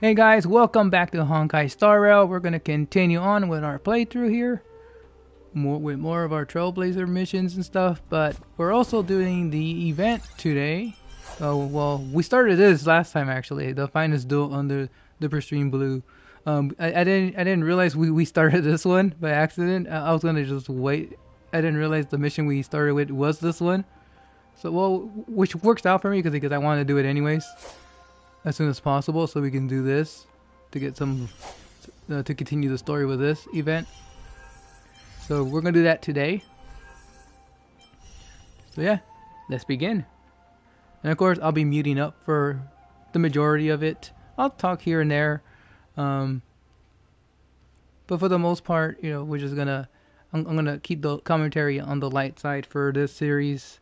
Hey guys, welcome back to Honkai Star Rail. We're going to continue on with our playthrough here. With more of our Trailblazer missions and stuff. But we're also doing the event today. Oh, well, we started this last time actually. The finest duel under the pristine blue. I didn't realize we started this one by accident. I was going to just wait. I didn't realize the mission we started with was this one. So, well, which works out for me because I want to do it anyways. As soon as possible, so we can do this to get some to continue the story with this event. So we're gonna do that today. So yeah, let's begin. And of course, I'll be muting up for the majority of it. I'll talk here and there, but for the most part, you know, we're just gonna I'm gonna keep the commentary on the light side for this series.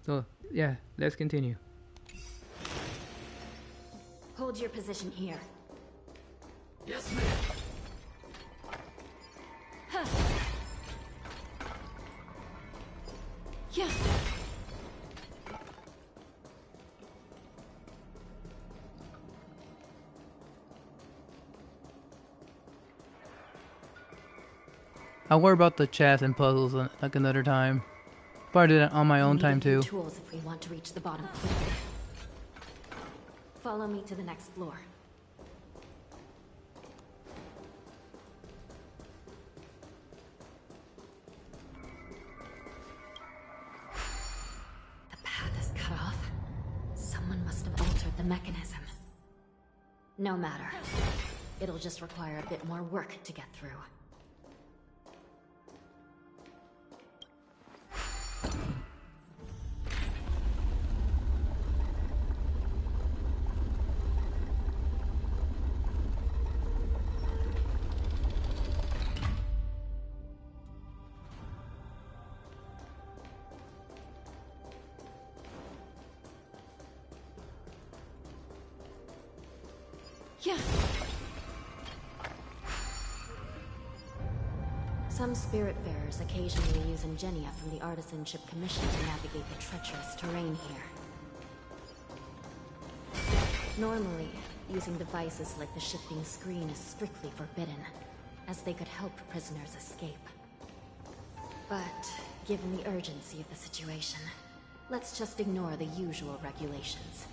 So yeah, let's continue. Hold your position here. Yes, ma'am. Huh. Yeah. I'll worry about the chats and puzzles like another time. Probably do that on my own time too. Tools if we want to reach the bottom quickly. Follow me to the next floor. The path is cut off. Someone must have altered the mechanism. No matter. It'll just require a bit more work to get through. Yeah. Some spiritfarers occasionally use ingenia from the Artisanship Commission to navigate the treacherous terrain here. Normally, using devices like the shifting screen is strictly forbidden, as they could help prisoners escape. But, given the urgency of the situation, let's just ignore the usual regulations.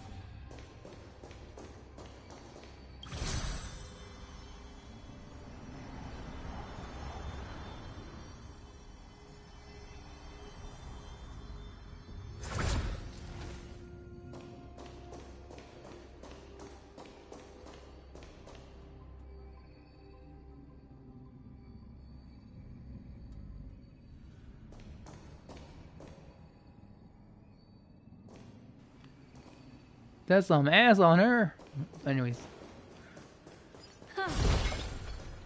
That's some ass on her. Anyways. Huh.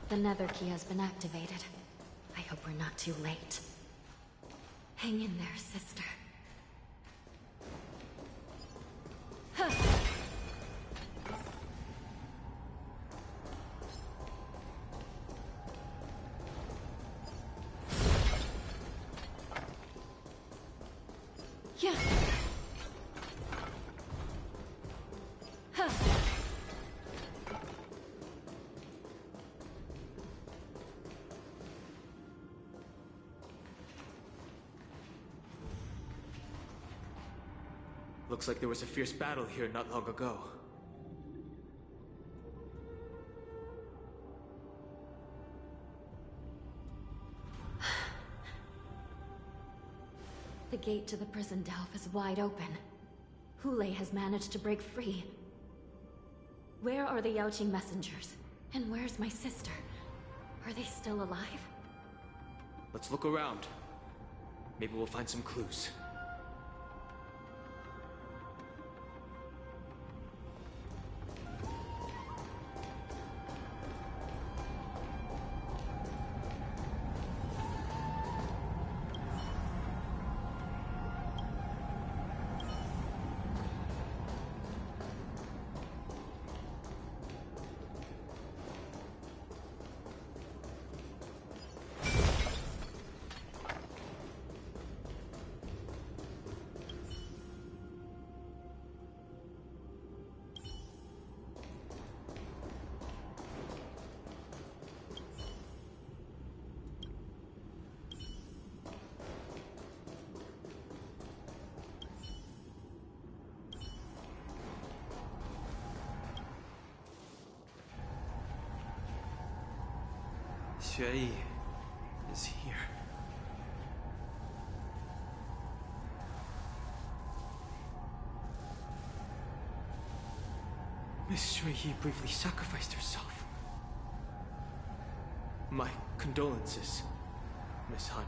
The nether key has been activated. I hope we're not too late. Hang in there, sister. Huh. Yeah. Looks like there was a fierce battle here not long ago. The gate to the prison delve is wide open. Hule has managed to break free. Where are the Yaoqing messengers? And where's my sister? Are they still alive? Let's look around. Maybe we'll find some clues. Xue is here. Miss Xue bravely sacrificed herself. My condolences, Miss Hanya.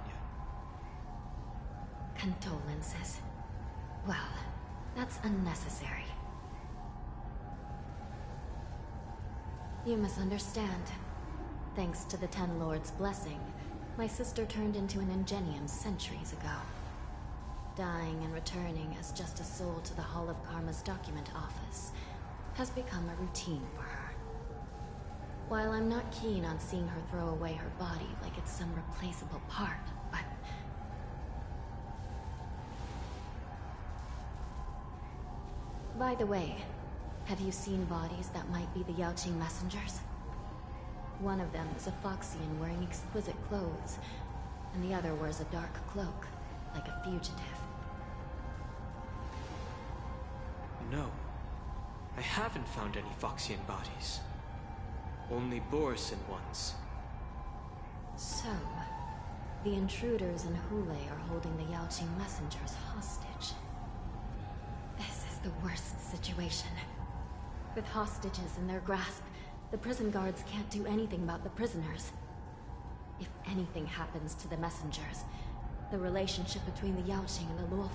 Condolences. Well, that's unnecessary. You misunderstand. Thanks to the Ten Lords' blessing, my sister turned into an Ingenium centuries ago. Dying and returning as just a soul to the Hall of Karma's document office has become a routine for her. While I'm not keen on seeing her throw away her body like it's some replaceable part, but... By the way, have you seen bodies that might be the Yaoqing messengers? One of them is a Foxian wearing exquisite clothes, and the other wears a dark cloak, like a fugitive. No. I haven't found any Foxian bodies. Only Borisin ones. So, the intruders in Hule are holding the Yaoqing messengers hostage. This is the worst situation. With hostages in their grasp, the prison guards can't do anything about the prisoners. If anything happens to the messengers, the relationship between the Yaoqing and the Luofu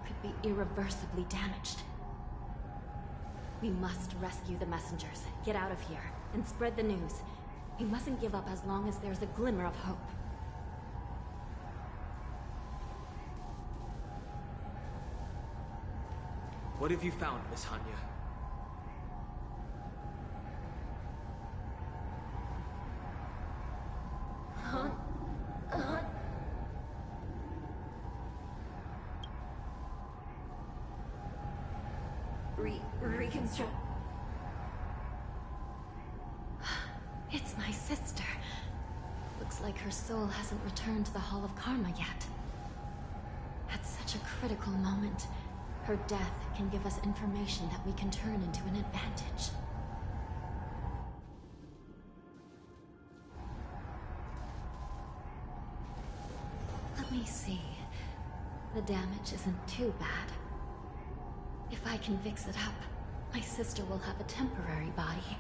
could be irreversibly damaged. We must rescue the messengers, get out of here, and spread the news. We mustn't give up as long as there's a glimmer of hope. What have you found, Miss Hanya? Reconstruct. It's my sister. Looks like her soul hasn't returned to the Hall of Karma yet. At such a critical moment, her death can give us information that we can turn into an advantage. Let me see. The damage isn't too bad. If I can fix it up, my sister will have a temporary body.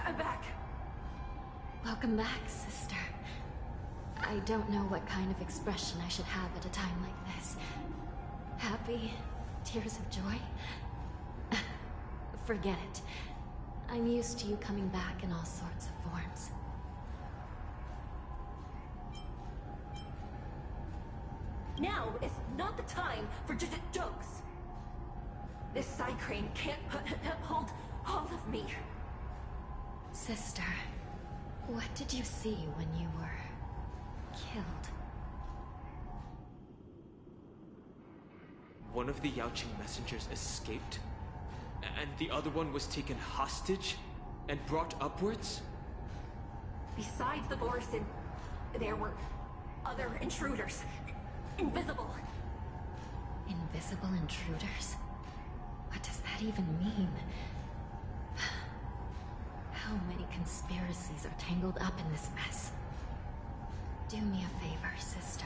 I'm back. Welcome back, sister. I don't know what kind of expression I should have at a time like this. Happy? Tears of joy? Forget it. I'm used to you coming back in all sorts of forms. Now is not the time for jokes. This side crane can't hold all of me. Sister, what did you see when you were killed? One of the Yaoqing messengers escaped, and the other one was taken hostage and brought upwards? Besides the Borisin, there were other intruders. Invisible. Invisible intruders? What does that even mean? How many conspiracies are tangled up in this mess? Do me a favor, sister.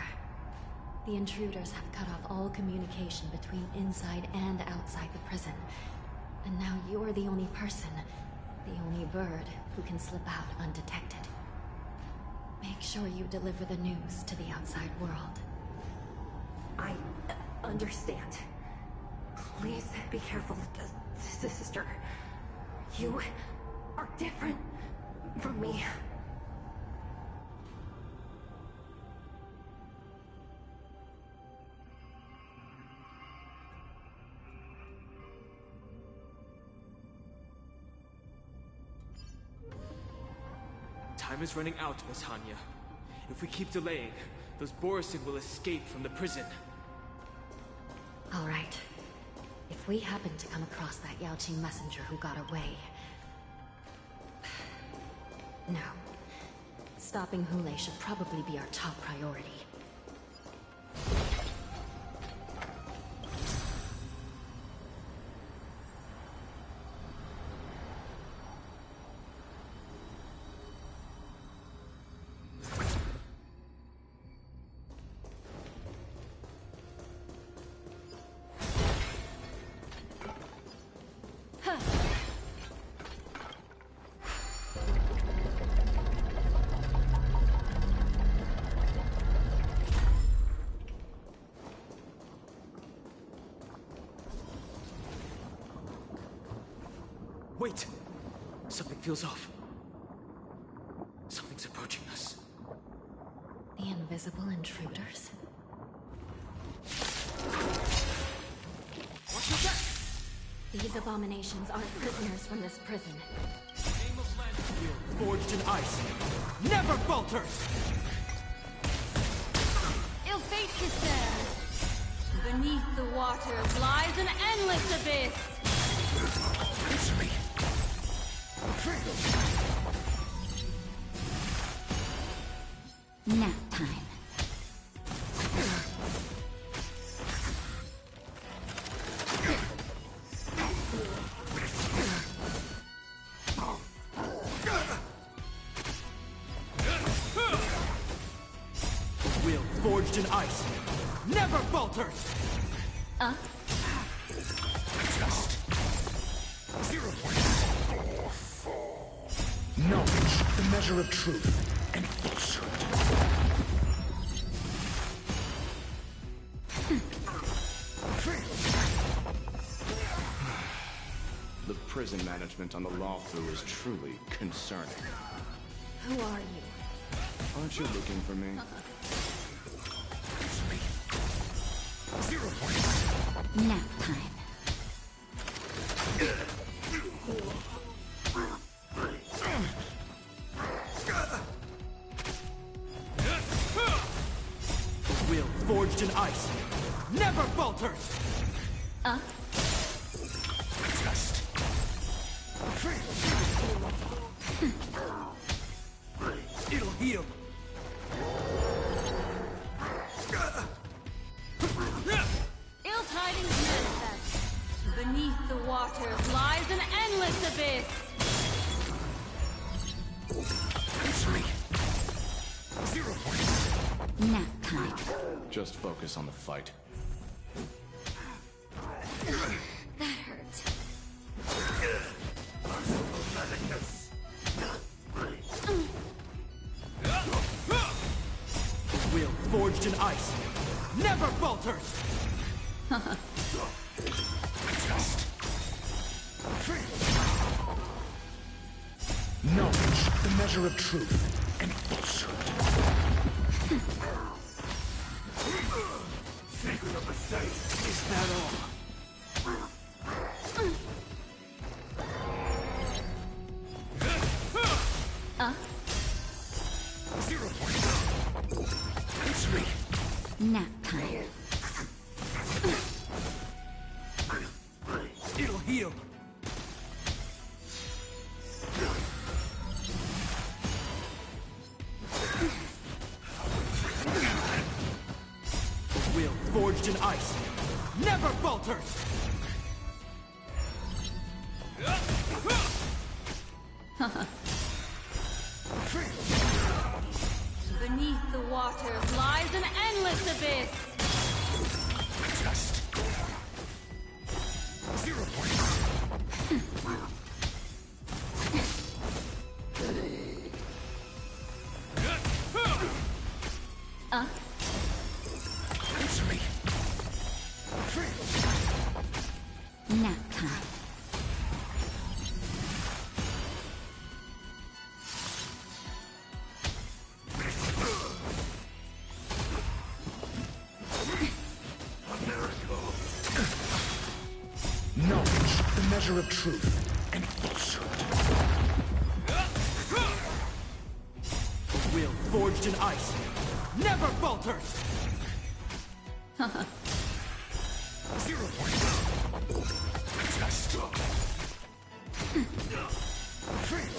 The intruders have cut off all communication between inside and outside the prison. And now you're the only person, the only bird, who can slip out undetected. Make sure you deliver the news to the outside world. I understand. Please be careful, sister. You are different from me. Time is running out, Miss Hanya. If we keep delaying, those Borisin will escape from the prison. All right. If we happen to come across that Yaoqing messenger who got away... No. Stopping Hule should probably be our top priority. Wait! Something feels off. Something's approaching us. The invisible intruders? What was that? These abominations aren't prisoners from this prison. Nameless land forged in ice. Never falters! Ill fate descends. Beneath the waters lies an endless abyss. It's me. Nap time. Will forged in ice. Never falters! Knowledge, the measure of truth and falsehood. The prison management on the law through is truly concerning. Who are you? Aren't you looking for me? Nap time. Will forged in ice. Never falters! It'll heal. Ill tidings manifest. Beneath the waters lies an endless abyss. It's me. 0 points. Nap time. Just focus on the fight. That hurt. Will forged in ice. Never falters! Knowledge, the measure of truth and falsehood. Secret of the safe. Is that all? Zero points. It's me. Nap time. It'll heal. Will forged in ice. Never falters! Beneath the waters lies an endless abyss. Just 0 points. It's me. Nap time. Knowledge, the measure of truth and falsehood. Will forged in ice never falters! 0 point. Test. Fail.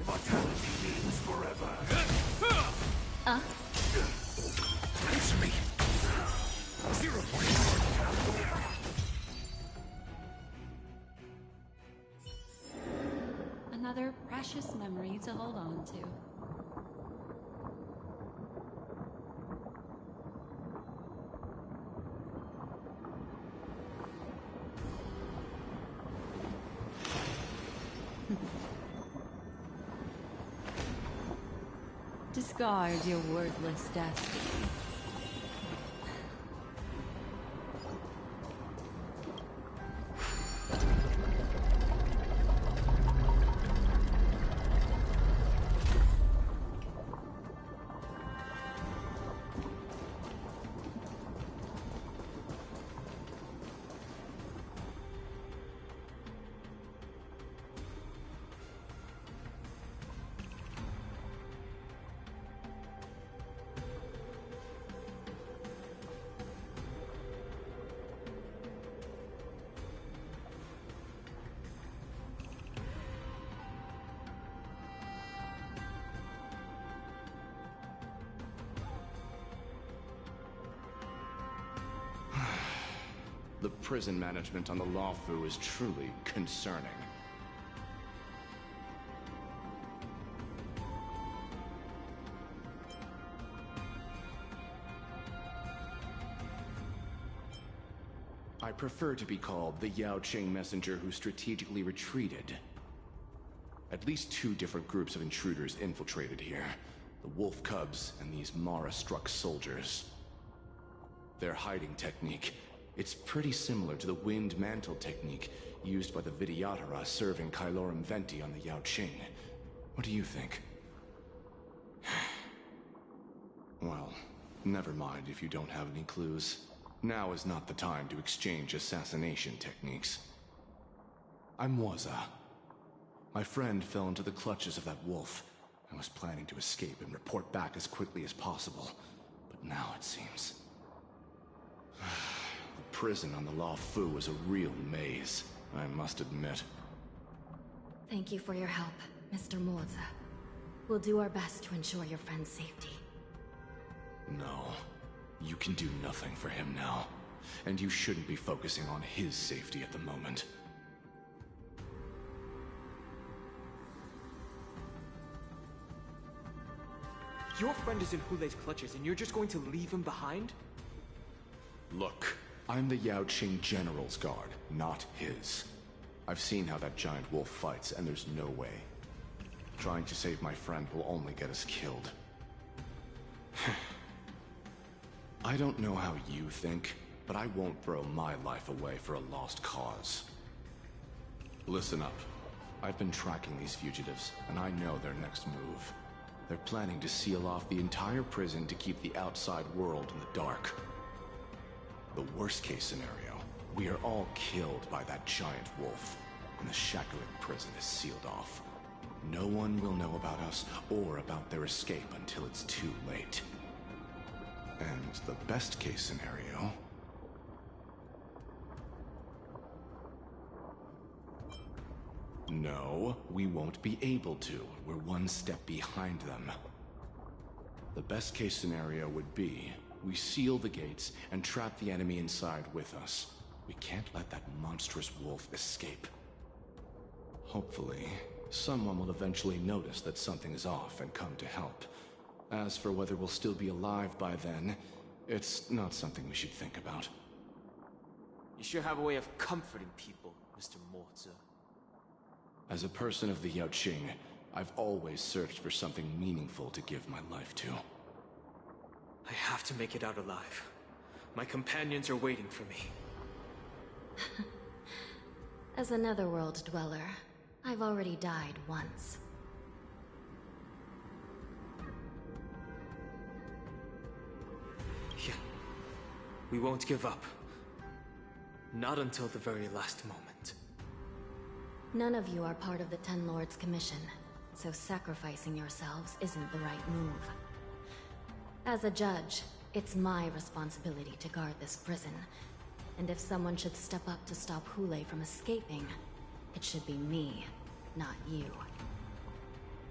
Immortality means forever. Answer me. 0 point. Another precious memory to hold on to. Discard your wordless destiny. The prison management on the Lawfu is truly concerning. I prefer to be called the Yao Qing messenger who strategically retreated. At least 2 different groups of intruders infiltrated here. The Wolf Cubs and these Mara-struck soldiers. Their hiding technique, it's pretty similar to the Wind Mantle technique used by the Vidyadhara serving Kailorum Venti on the Yao Qing. What do you think? Well, never mind if you don't have any clues. Now is not the time to exchange assassination techniques. I'm Waza. My friend fell into the clutches of that wolf. I was planning to escape and report back as quickly as possible. But now it seems... The prison on the Lawfu is a real maze, I must admit. Thank you for your help, Mr. Moza. We'll do our best to ensure your friend's safety. No. You can do nothing for him now. And you shouldn't be focusing on his safety at the moment. Your friend is in Hule's clutches and you're just going to leave him behind? Look, I'm the Yao Qing General's guard, not his. I've seen how that giant wolf fights, and there's no way. Trying to save my friend will only get us killed. I don't know how you think, but I won't throw my life away for a lost cause. Listen up. I've been tracking these fugitives, and I know their next move. They're planning to seal off the entire prison to keep the outside world in the dark. The worst-case scenario, we are all killed by that giant wolf, and the Shakulik prison is sealed off. No one will know about us or about their escape until it's too late. And the best-case scenario... No, we won't be able to. We're one step behind them. The best-case scenario would be we seal the gates and trap the enemy inside with us. We can't let that monstrous wolf escape. Hopefully, someone will eventually notice that something is off and come to help. As for whether we'll still be alive by then, it's not something we should think about. You sure have a way of comforting people, Mr. Morza. As a person of the Yao Qing, I've always searched for something meaningful to give my life to. I have to make it out alive. My companions are waiting for me. As a netherworld dweller, I've already died once. Yeah. We won't give up. Not until the very last moment. None of you are part of the Ten Lords Commission. so sacrificing yourselves isn't the right move. As a judge, it's my responsibility to guard this prison, and if someone should step up to stop Hule from escaping, it should be me, not you.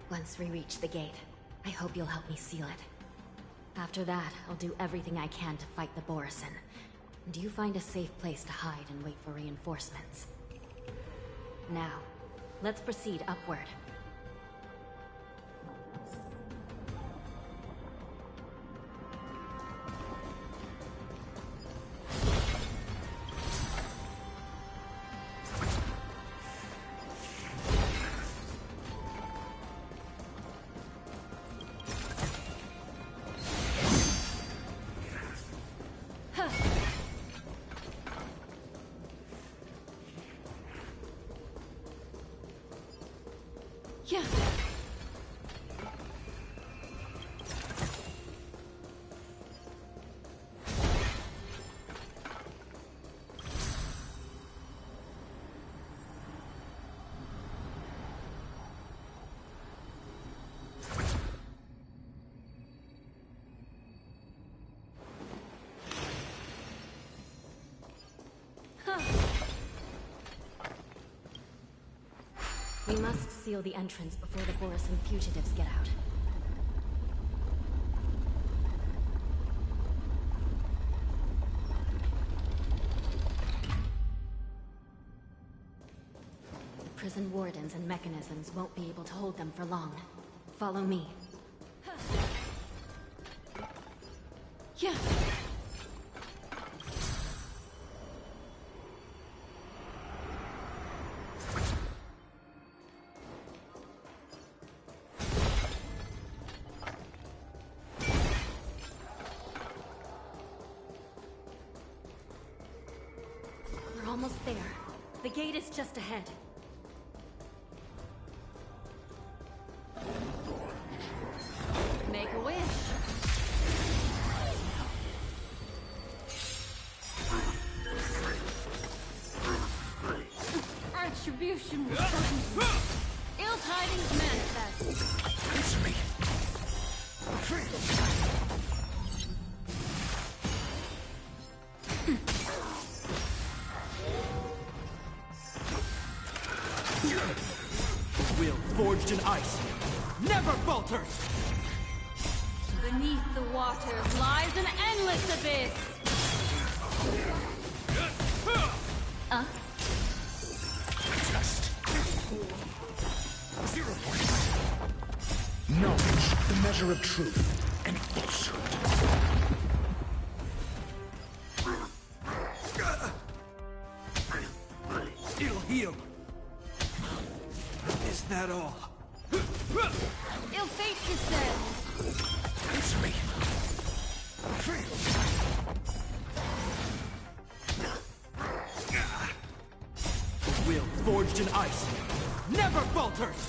Once we reach the gate, I hope you'll help me seal it. After that, I'll do everything I can to fight the Borison. And you find a safe place to hide and wait for reinforcements. Now, let's proceed upward. Yeah. We must seal the entrance before the Borison fugitives get out. Prison wardens and mechanisms won't be able to hold them for long. Follow me. Yeah. We're almost there. The gate is just ahead. Make a wish. Retribution will come. Ill tidings manifest. It's me. Will forged in ice never falters! Beneath the waters lies an endless abyss. Just 0 points. Knowledge, the measure of truth and falsehood. It'll heal. Is that all? Ill fate descends. It's me. Will forged in ice never falters!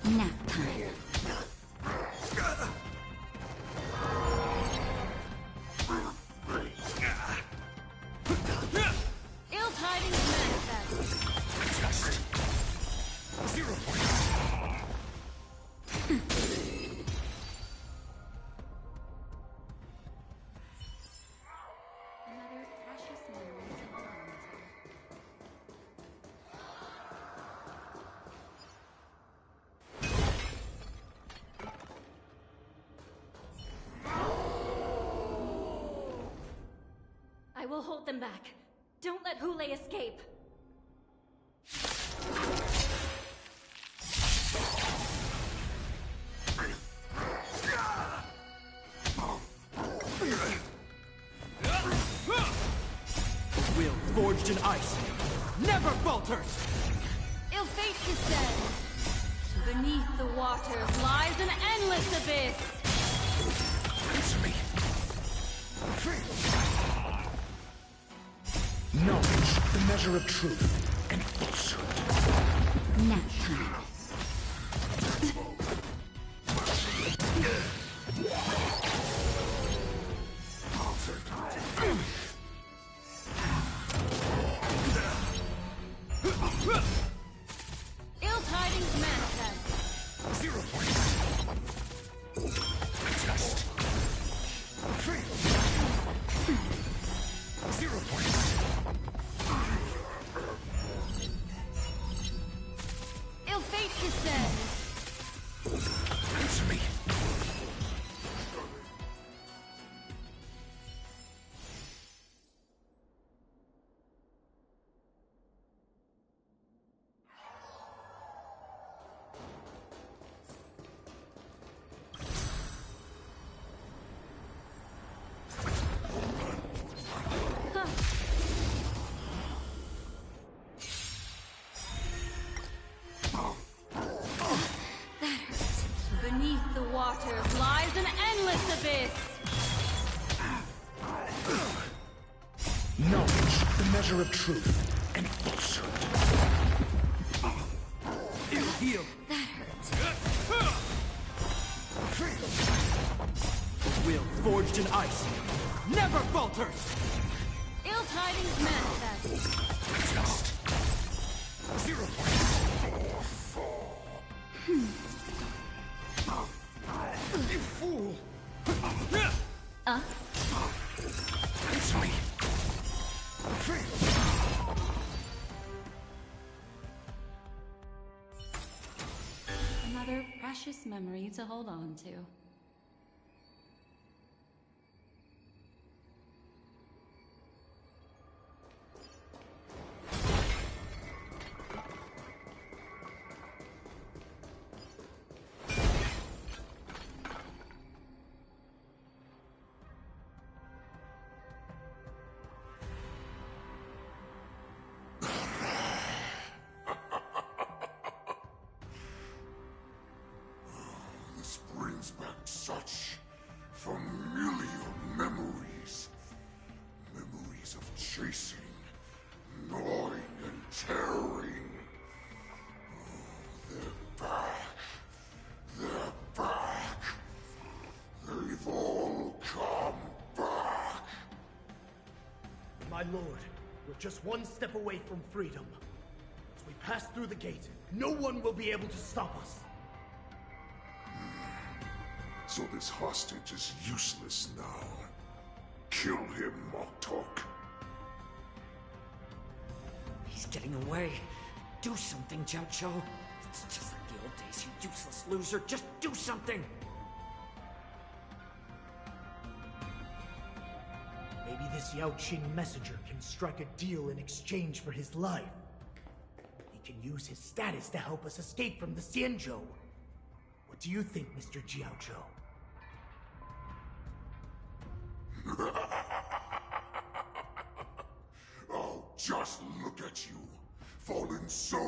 Nap time. Ill tidings manifest. Just 0 points. Another precious memory to hold on to. I will hold them back. Don't let Hule escape. Will forged in ice never falters! Ill fate descends. Beneath the waters lies an endless abyss. It's me. Knowledge, the measure of truth and falsehood. Nap time. measure of truth and falsehood. It'll heal. The will forged in ice never falters. Ill tidings manifest. Just 0 You fool! It's me. Another precious memory to hold on to. This brings back such familiar memories. Memories of chasing, gnawing, and tearing. Oh, they're back. They're back. They've all come back. My lord, we're just one step away from freedom. As we pass through the gate, no one will be able to stop us. So this hostage is useless now. Kill him, Moktok. He's getting away. Do something, Jiao. It's just like the old days, you useless loser. Just do something! Maybe this Yao Qing messenger can strike a deal in exchange for his life. He can use his status to help us escape from the Xianzhou. What do you think, Mr. Jiaozhou? Oh, just look at you. Fallen so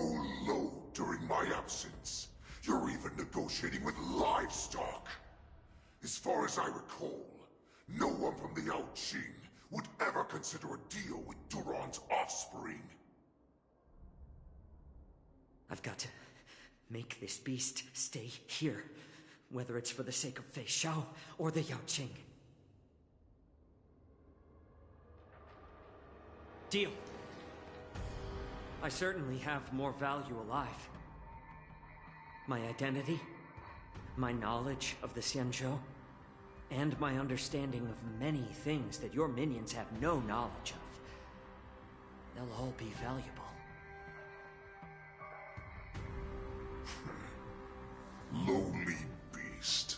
low during my absence. You're even negotiating with livestock. As far as I recall, no one from the Yao Qing would ever consider a deal with Duran's offspring. I've got to make this beast stay here. Whether it's for the sake of Fei Xiao or the Yao Qing. Deal. I certainly have more value alive. My identity, my knowledge of the Xianzhou, and my understanding of many things that your minions have no knowledge of. They'll all be valuable. Lowly beast.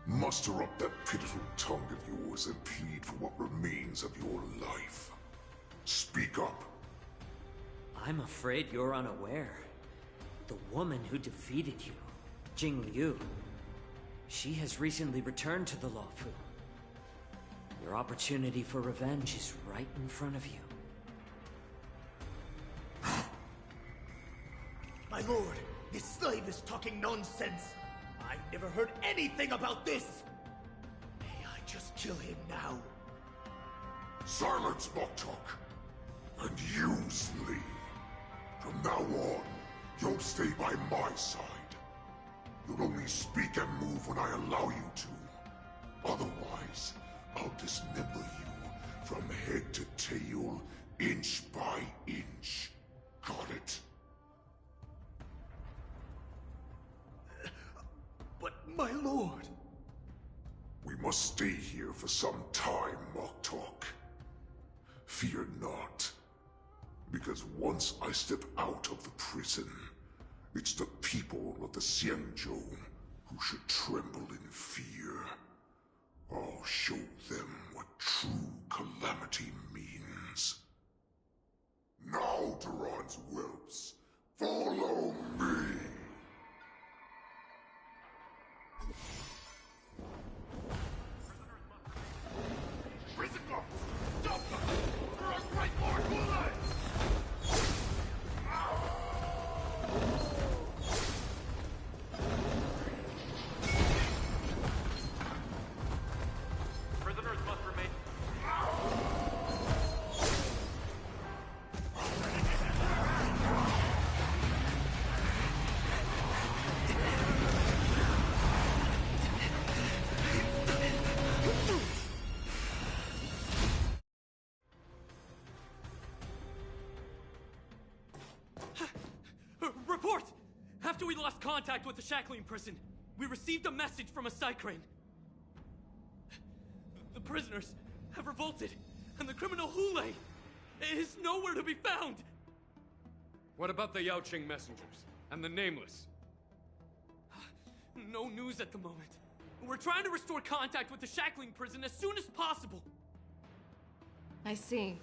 Muster up that pitiful tongue of yours and plead for what remains of your life. Speak up. I'm afraid you're unaware. The woman who defeated you, Jing Liu, she has recently returned to the Luofu. Your opportunity for revenge is right in front of you. My lord, this slave is talking nonsense. I've never heard anything about this. May I just kill him now? Silence, Moktok. And you, Lee. From now on, you'll stay by my side. You'll only speak and move when I allow you to. Otherwise, I'll dismember you from head to tail, inch by inch. Got it? But my lord... We must stay here for some time, Moktok. Fear not. Because once I step out of the prison, it's the people of the Xianzhou who should tremble in fear. I'll show them what true calamity means. Now, Duran's whelps, follow me! Prison guards! Stop them! Duran's right more Gulai! Prisoners must remain. After we lost contact with the shackling prison, we received a message from a Psycrane. The prisoners have revolted, and the criminal Hule is nowhere to be found. What about the Yaoqing messengers and the Nameless? No news at the moment. We're trying to restore contact with the shackling prison as soon as possible. I see.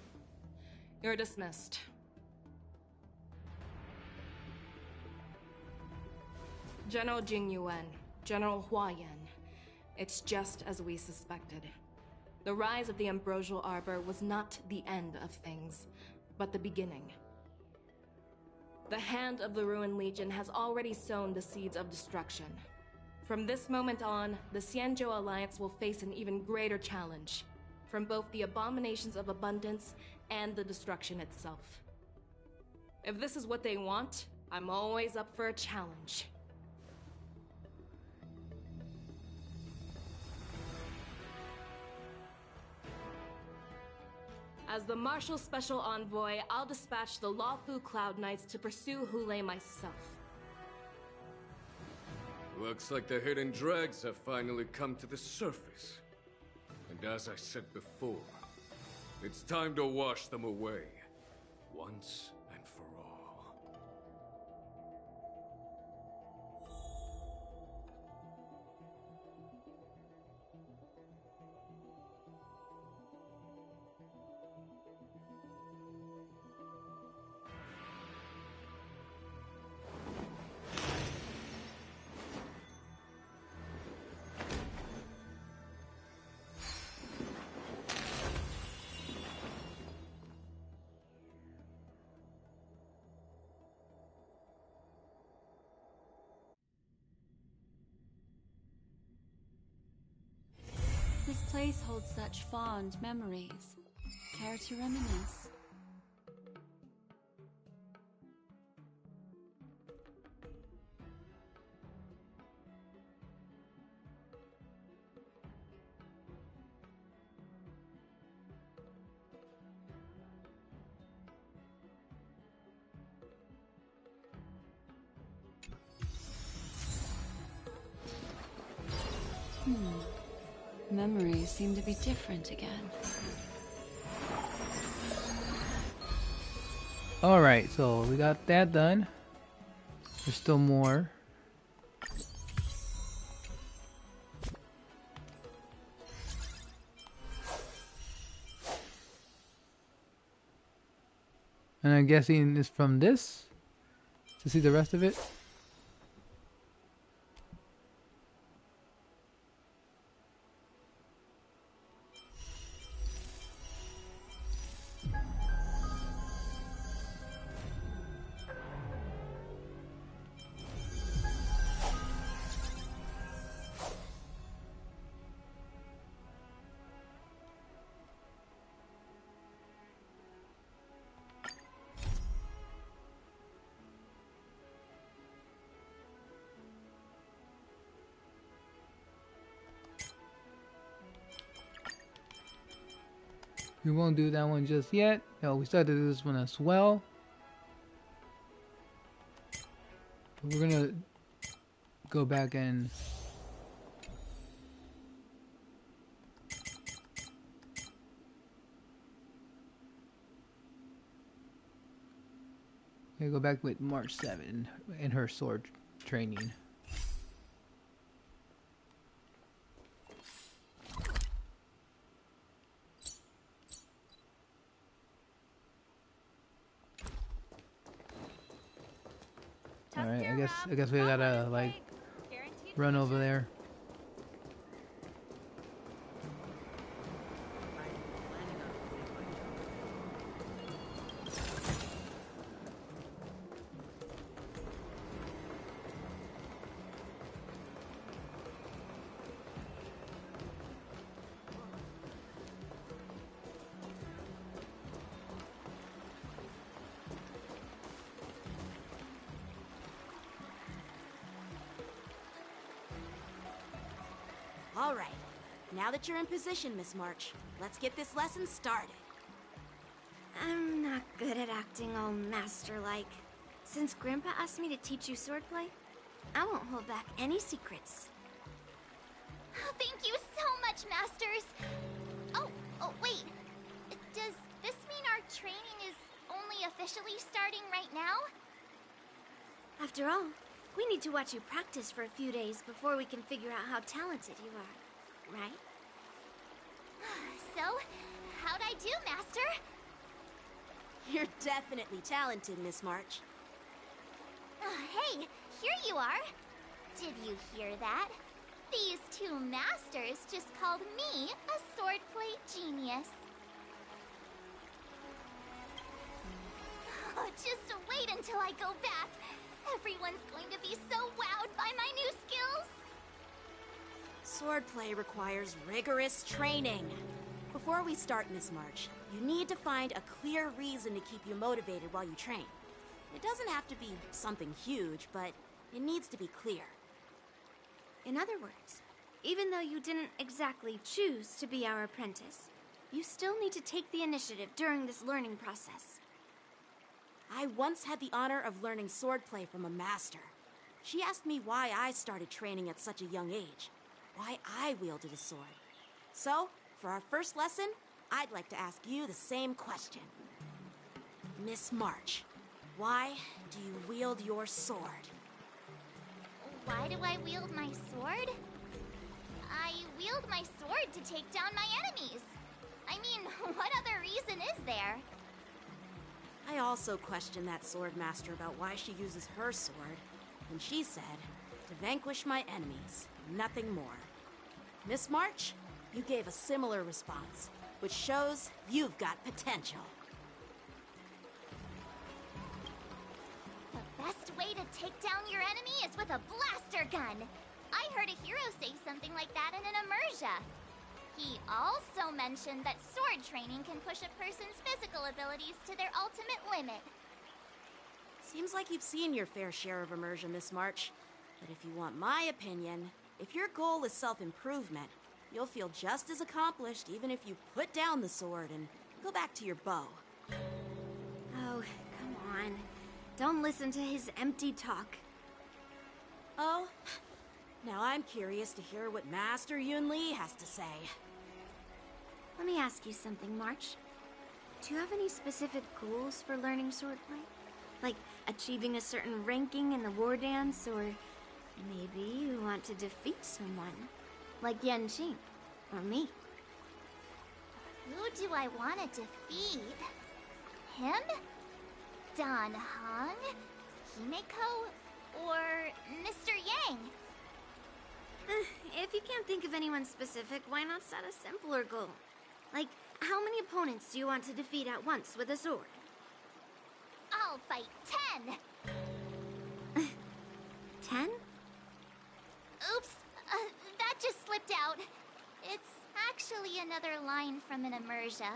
You're dismissed. General Jing Yuan, General Hua Yan. It's just as we suspected. The rise of the Ambrosial Arbor was not the end of things, but the beginning. The hand of the Ruined Legion has already sown the seeds of destruction. From this moment on, the Xianzhou Alliance will face an even greater challenge, from both the abominations of abundance and the destruction itself. If this is what they want, I'm always up for a challenge. As the Marshal Special Envoy, I'll dispatch the Lawfu Cloud Knights to pursue Hule myself. Looks like the hidden dregs have finally come to the surface. And as I said before, it's time to wash them away, once and for all. This place holds such fond memories. Care to reminisce? Memories seem to be different again. Alright, so we got that done. There's still more. And I'm guessing it's from this to see the rest of it. We won't do that one just yet. No, we started this one as well. But we're gonna go back and go back with March 7 and her sword training. Alright, I guess we gotta like run over there. All right. Now that you're in position, Miss March, let's get this lesson started. I'm not good at acting all master-like. Since Grandpa asked me to teach you swordplay, I won't hold back any secrets. Thank you so much, Masters! Oh, wait. Does this mean our training is only officially starting right now? After all, we need to watch you practice for a few days before we can figure out how talented you are, right? So, how'd I do, Master? You're definitely talented, Miss March. Hey, here you are. Did you hear that? These two masters just called me a swordplay genius. Oh, just wait until I go back. Everyone's going to be so wowed by my new skills. Swordplay requires rigorous training. Before we start, Miss March, you need to find a clear reason to keep you motivated while you train. It doesn't have to be something huge, but it needs to be clear. In other words, even though you didn't exactly choose to be our apprentice, you still need to take the initiative during this learning process. I once had the honor of learning swordplay from a master. She asked me why I started training at such a young age, why I wielded a sword. So, for our first lesson, I'd like to ask you the same question. Miss March, why do you wield your sword? Why do I wield my sword? I wield my sword to take down my enemies. I mean, what other reason is there? I also questioned that sword master about why she uses her sword, and she said, to vanquish my enemies, nothing more. Miss March, you gave a similar response, which shows you've got potential. The best way to take down your enemy is with a blaster gun. I heard a hero say something like that in an immersia. He also mentioned that sword training can push a person's physical abilities to their ultimate limit. Seems like you've seen your fair share of immersion, Miss March. But if you want my opinion, if your goal is self-improvement, you'll feel just as accomplished even if you put down the sword and go back to your bow. Oh, come on. Don't listen to his empty talk. Oh, now I'm curious to hear what Master Yun Li has to say. Let me ask you something, March. Do you have any specific goals for learning swordplay? Like achieving a certain ranking in the war dance, or maybe you want to defeat someone, like Yan Qing, or me? Who do I want to defeat? Him? Dan Heng? Himeko? Or Mr. Yang? If you can't think of anyone specific, why not set a simpler goal? Like, how many opponents do you want to defeat at once with a sword? I'll fight 10! 10? Oops, that just slipped out. It's actually another line from an immersia.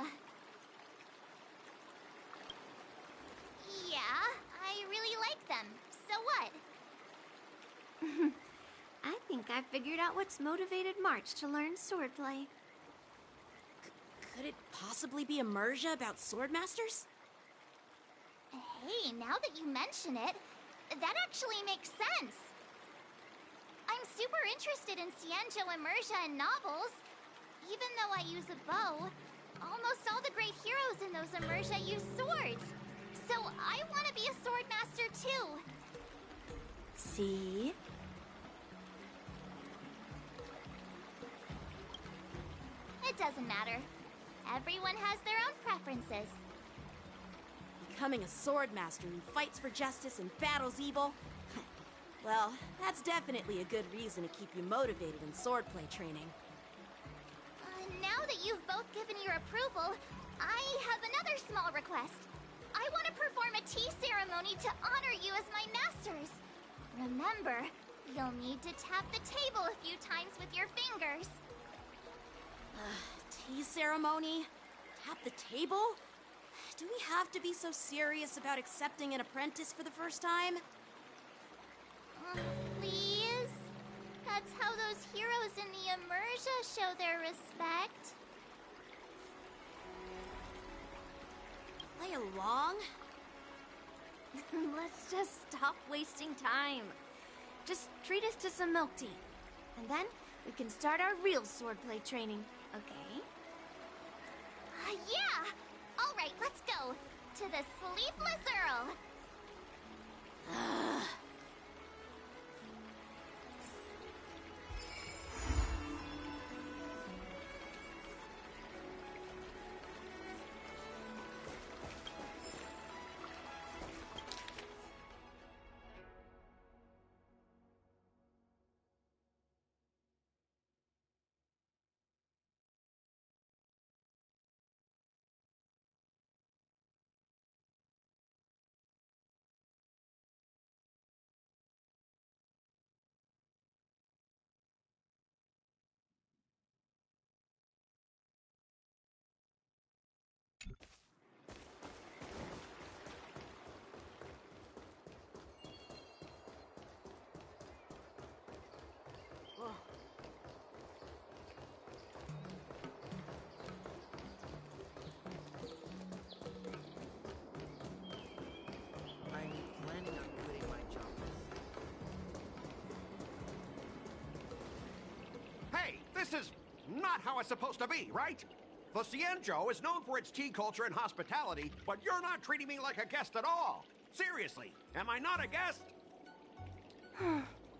Yeah, I really like them. So what? I think I figured out what's motivated March to learn swordplay. Could it possibly be immersia about swordmasters? Hey, now that you mention it, that actually makes sense. I'm super interested in Xianzhou immersia and novels. Even though I use a bow, almost all the great heroes in those immersia use swords. So I want to be a swordmaster too. See? It doesn't matter. Everyone has their own preferences. Becoming a swordmaster who fights for justice and battles evil? Well, that's definitely a good reason to keep you motivated in swordplay training. Now that you've both given your approval, I have another small request. I want to perform a tea ceremony to honor you as my masters. Remember, you'll need to tap the table a few times with your fingers. Tea ceremony? Tap the table? Do we have to be so serious about accepting an apprentice for the first time? Please? That's how those heroes in the immersia show their respect. Play along? Let's just stop wasting time. Just treat us to some milk tea. And then we can start our real swordplay training, okay? Yeah! Alright, let's go. To the Sleepless Earl. I'm planning on quitting my job. Hey, this is not how it's supposed to be, right? The Xianzhou is known for its tea culture and hospitality, but you're not treating me like a guest at all. Seriously, am I not a guest?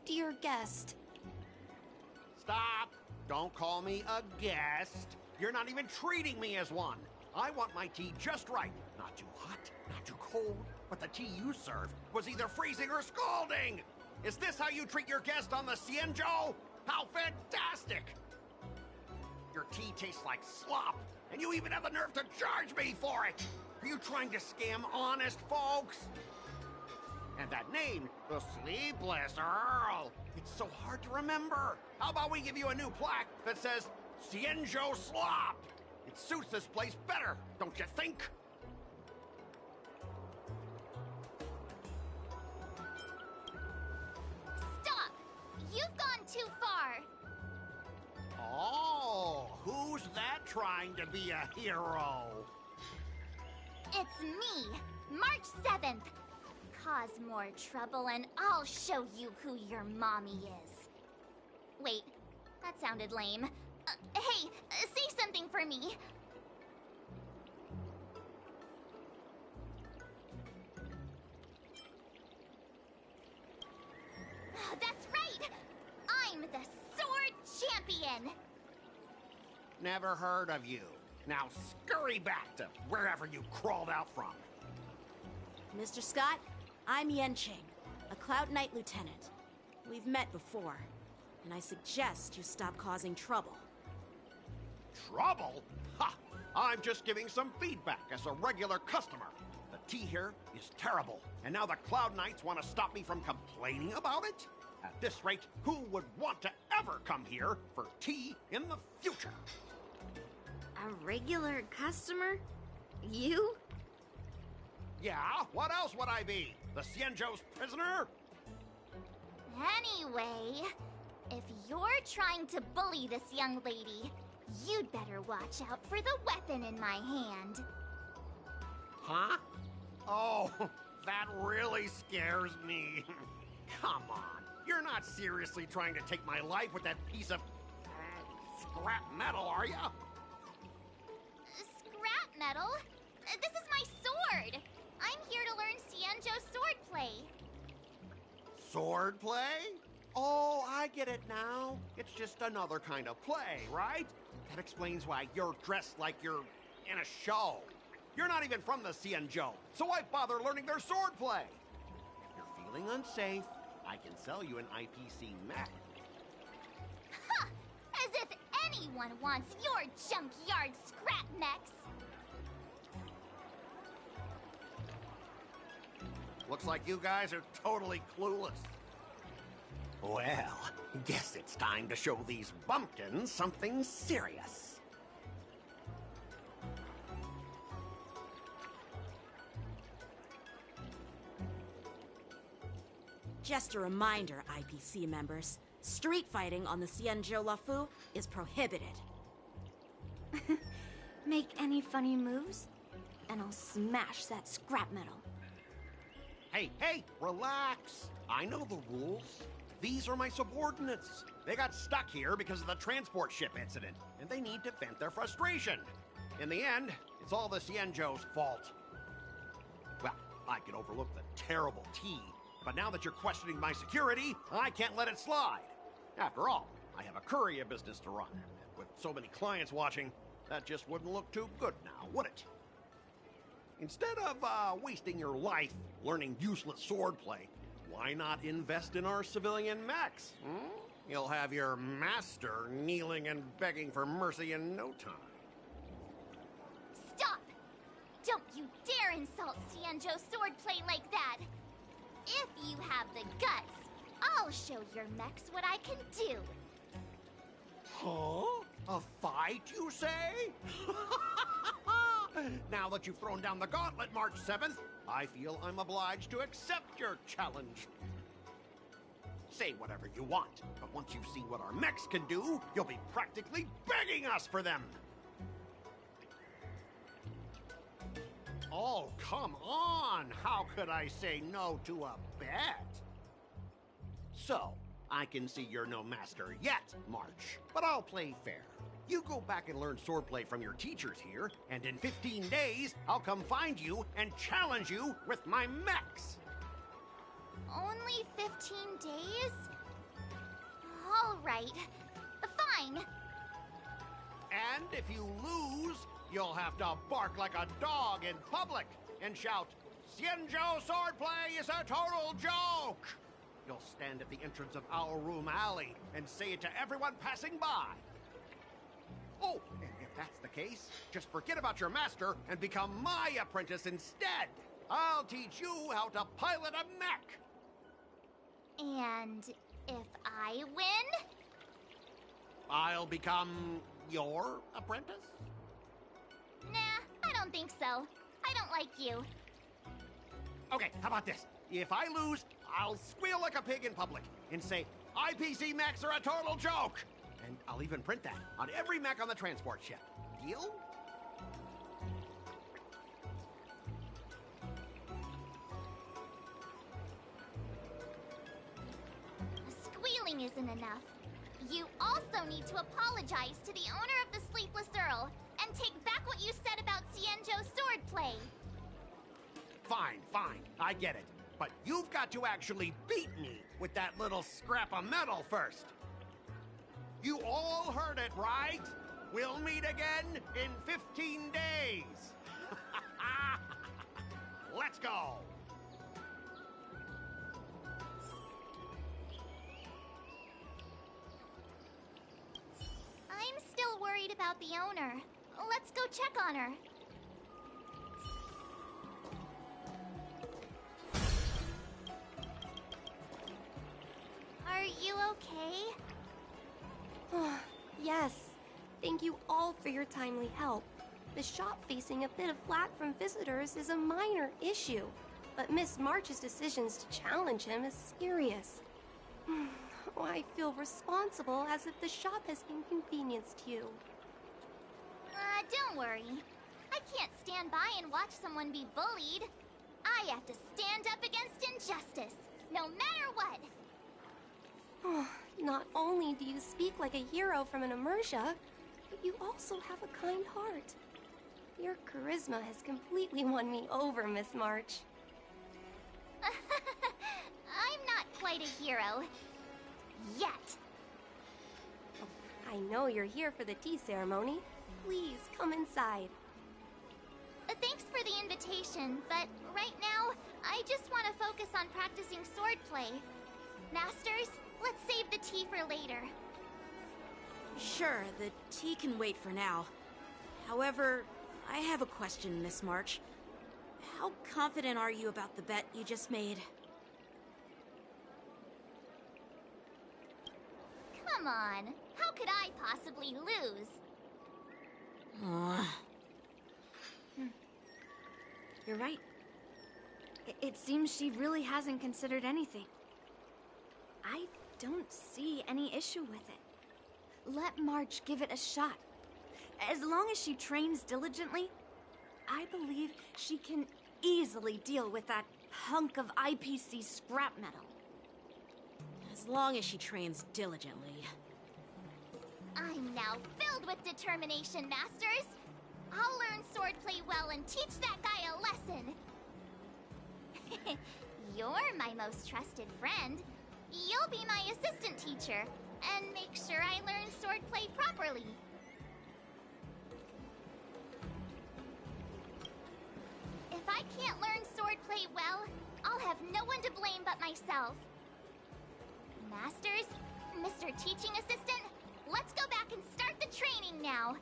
Dear guest. Stop! Don't call me a guest. You're not even treating me as one. I want my tea just right. Not too hot, not too cold, but the tea you served was either freezing or scalding. Is this how you treat your guest on the Xianzhou? How fantastic! Your tea tastes like slop, and you even have the nerve to charge me for it! Are you trying to scam honest folks? And that name, the Sleepless Earl, it's so hard to remember. How about we give you a new plaque that says, Xianzhou Slop? It suits this place better, don't you think? Stop! You've gone too far. Oh, who's that trying to be a hero? It's me, March 7th. Cause more trouble and I'll show you who your mommy is. Wait, that sounded lame. Hey, say something for me. That's right! I'm the Sword Champion! Never heard of you. Now scurry back to wherever you crawled out from. Mr. Scott, I'm Yenching, a Cloud Knight Lieutenant. We've met before, and I suggest you stop causing trouble. Trouble? Ha! I'm just giving some feedback as a regular customer. The tea here is terrible, and now the Cloud Knights want to stop me from complaining about it? At this rate, who would want to ever come here for tea in the future? A regular customer? You? Yeah, what else would I be? The Xianzhou's prisoner? Anyway, if you're trying to bully this young lady, you'd better watch out for the weapon in my hand. Huh? Oh, that really scares me. Come on, you're not seriously trying to take my life with that piece of scrap metal, are you? Scrap metal? This is my sword! I'm here to learn Xianzhou swordplay. Swordplay? Oh, I get it now. It's just another kind of play, right? That explains why you're dressed like you're in a show. You're not even from the Xianzhou, so why bother learning their swordplay? If you're feeling unsafe, I can sell you an IPC mech. Ha! As if anyone wants your junkyard scrap mechs! Looks like you guys are totally clueless. Well, guess it's time to show these bumpkins something serious. Just a reminder, IPC members, street fighting on the Xianzhou Lafu is prohibited. Make any funny moves, and I'll smash that scrap metal. Hey, relax. I know the rules. These are my subordinates. They got stuck here because of the transport ship incident, and they need to vent their frustration. In the end, it's all the Xianzhou's fault. Well, I can overlook the terrible tea, but now that you're questioning my security, I can't let it slide. After all, I have a courier business to run. With so many clients watching, that just wouldn't look too good now, would it? Instead of wasting your life learning useless swordplay, why not invest in our civilian mechs? You'll have your master kneeling and begging for mercy in no time. Stop! Don't you dare insult Xianzhou swordplay like that! If you have the guts, I'll show your mechs what I can do. Huh? A fight, you say? Now that you've thrown down the gauntlet, March 7th, I feel I'm obliged to accept your challenge. Say whatever you want, but once you've seen what our mechs can do, you'll be practically begging us for them. Oh, come on! How could I say no to a bet? So, I can see you're no master yet, March, but I'll play fair. You go back and learn swordplay from your teachers here, and in 15 days, I'll come find you and challenge you with my mechs. Only 15 days? All right. Fine. And if you lose, you'll have to bark like a dog in public and shout, "Xianzhou swordplay is a total joke!" You'll stand at the entrance of our room alley and say it to everyone passing by. Oh, and if that's the case, just forget about your master and become my apprentice instead. I'll teach you how to pilot a mech. And if I win? I'll become your apprentice? Nah, I don't think so. I don't like you. Okay, how about this? If I lose, I'll squeal like a pig in public and say, IPC mechs are a total joke! And I'll even print that on every mech on the transport ship. Deal? Squealing isn't enough. You also need to apologize to the owner of the Sleepless Earl and take back what you said about Xianzhou swordplay. Fine, fine, I get it. But you've got to actually beat me with that little scrap of metal first. You all heard it, right? We'll meet again in 15 days. Let's go. I'm still worried about the owner. Let's go check on her. Are you okay? Yes. Thank you all for your timely help. The shop facing a bit of flack from visitors is a minor issue, but Miss March's decisions to challenge him is serious. I feel responsible as if the shop has inconvenienced you. Don't worry. I can't stand by and watch someone be bullied. I have to stand up against injustice, no matter what. Not only do you speak like a hero from an immersia, but you also have a kind heart. Your charisma has completely won me over, Miss March. I'm not quite a hero. Yet. I know you're here for the tea ceremony. Please come inside. Thanks for the invitation, but right now, I just want to focus on practicing swordplay. Masters, let's save the tea for later. Sure, the tea can wait for now. However, I have a question, Miss March. How confident are you about the bet you just made? Come on, how could I possibly lose? You're right. It seems she really hasn't considered anything. I don't see any issue with it. Let March give it a shot. As long as she trains diligently, I believe she can easily deal with that hunk of IPC scrap metal. As long as she trains diligently. I'm now filled with determination, Masters! I'll learn swordplay well and teach that guy a lesson! You're my most trusted friend. You'll be my assistant teacher, and make sure I learn swordplay properly. If I can't learn swordplay well, I'll have no one to blame but myself. Masters, Mr. Teaching Assistant, let's go back and start the training now.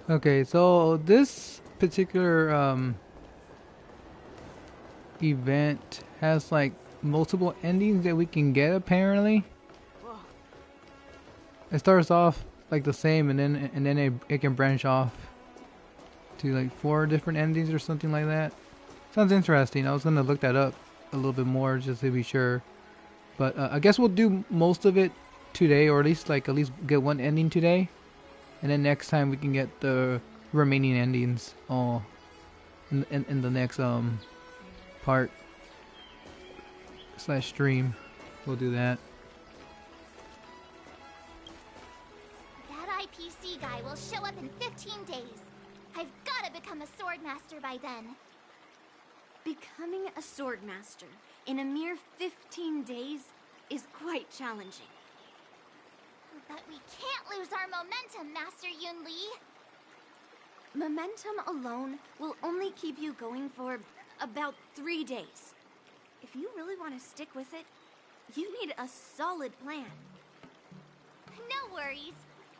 Okay, so this particular event has like multiple endings that we can get apparently. It starts off like the same, and then it can branch off to like 4 different endings or something like that. Sounds interesting. I was gonna look that up a little bit more just to be sure, but I guess we'll do most of it today, or at least get one ending today. And then next time we can get the remaining endings all in the next part / stream. We'll do that. That IPC guy will show up in 15 days. I've got to become a sword master by then. Becoming a sword master in a mere 15 days is quite challenging. But we can't lose our momentum, Master Yun Li. Momentum alone will only keep you going for about 3 days. If you really want to stick with it, you need a solid plan. No worries.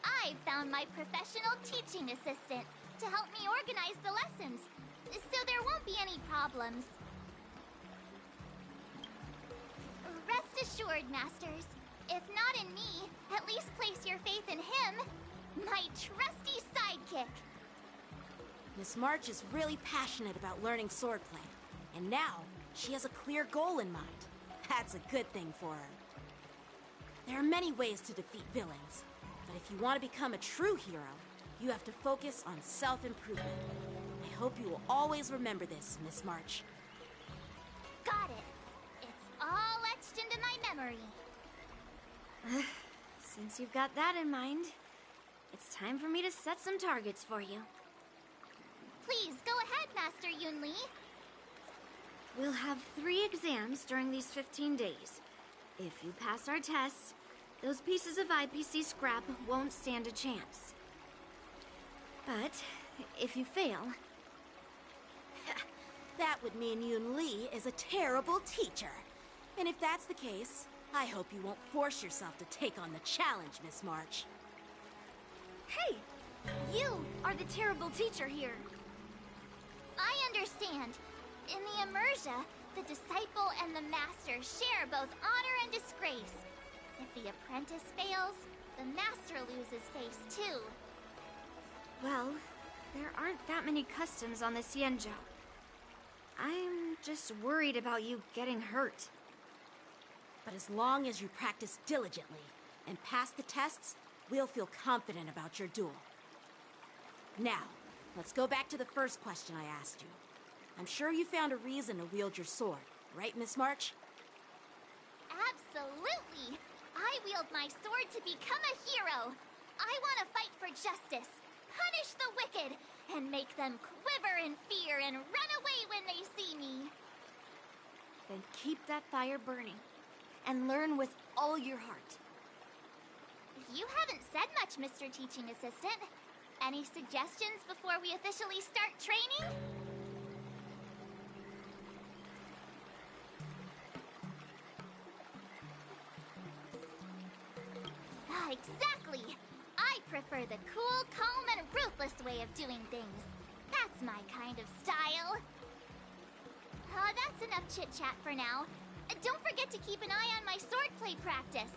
I found my professional teaching assistant to help me organize the lessons, so there won't be any problems. Rest assured, Masters. If not in me, at least place your faith in him, my trusty sidekick. Miss March is really passionate about learning swordplay, and now she has a clear goal in mind. That's a good thing for her. There are many ways to defeat villains, but if you want to become a true hero, you have to focus on self-improvement. I hope you will always remember this, Miss March. Got it. It's all etched into my memory. Since you've got that in mind, it's time for me to set some targets for you. Please, go ahead, Master Yun Li. We'll have 3 exams during these 15 days. If you pass our tests, those pieces of IPC scrap won't stand a chance. But if you fail... That would mean Yun Li is a terrible teacher. And if that's the case, I hope you won't force yourself to take on the challenge, Miss March. Hey! You are the terrible teacher here. I understand. In the Immersia, the disciple and the master share both honor and disgrace. If the apprentice fails, the master loses face too. Well, there aren't that many customs on the Xianzhou. I'm just worried about you getting hurt. But as long as you practice diligently and pass the tests, we'll feel confident about your duel. Now, let's go back to the first question I asked you. I'm sure you found a reason to wield your sword, right, Miss March? Absolutely! I wield my sword to become a hero! I want to fight for justice, punish the wicked, and make them quiver in fear and run away when they see me! Then keep that fire burning, and learn with all your heart. You haven't said much, Mr. Teaching Assistant. Any suggestions before we officially start training? Exactly! I prefer the cool, calm, and ruthless way of doing things. That's my kind of style. That's enough chit-chat for now. Don't forget to keep an eye on my swordplay practice.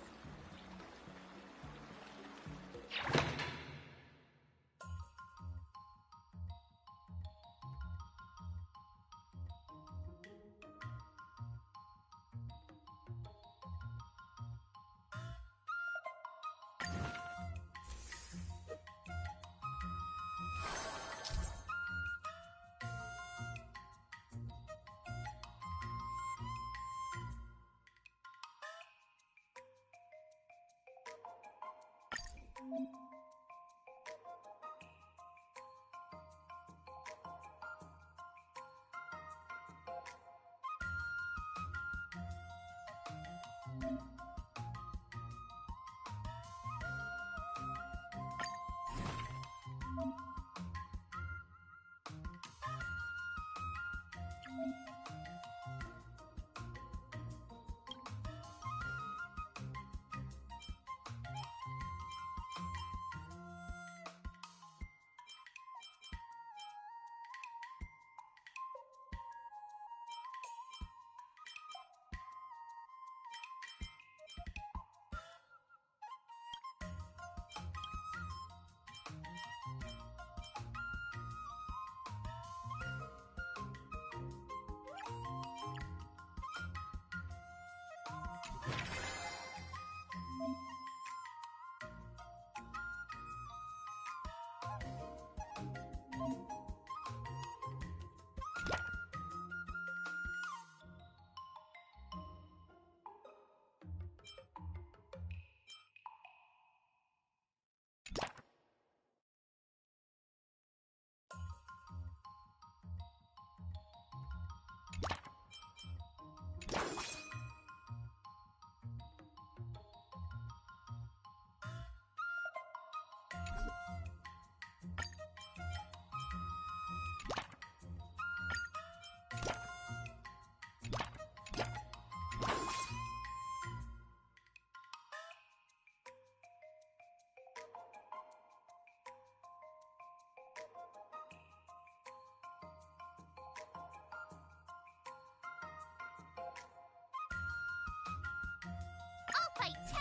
I'll fight 10!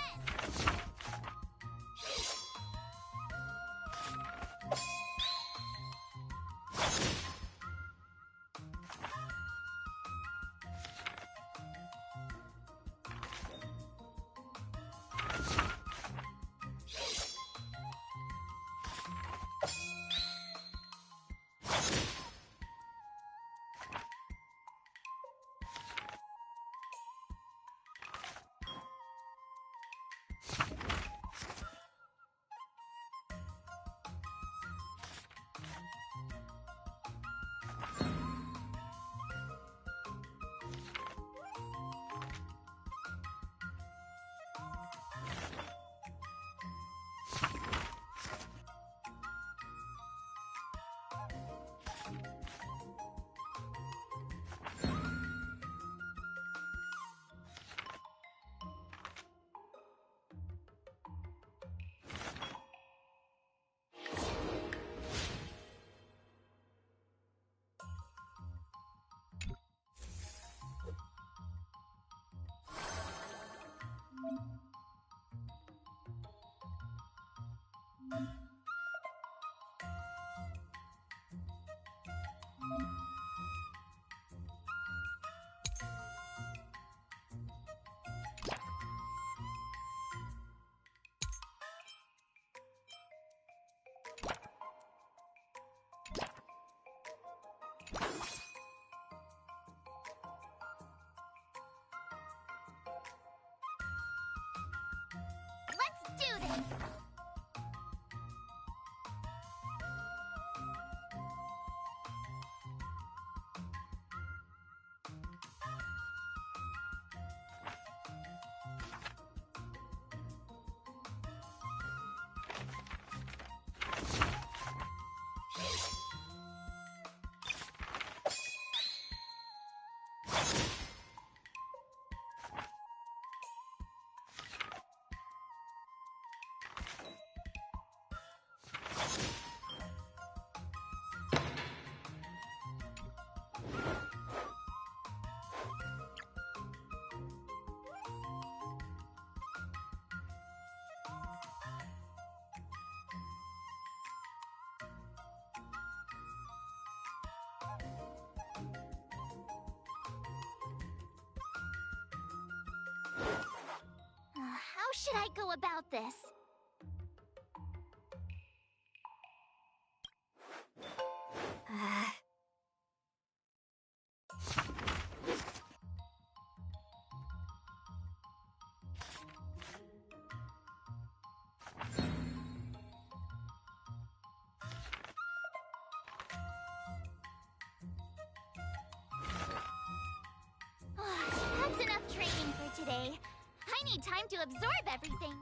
Let's do this! How should I go about this? I need time to absorb everything.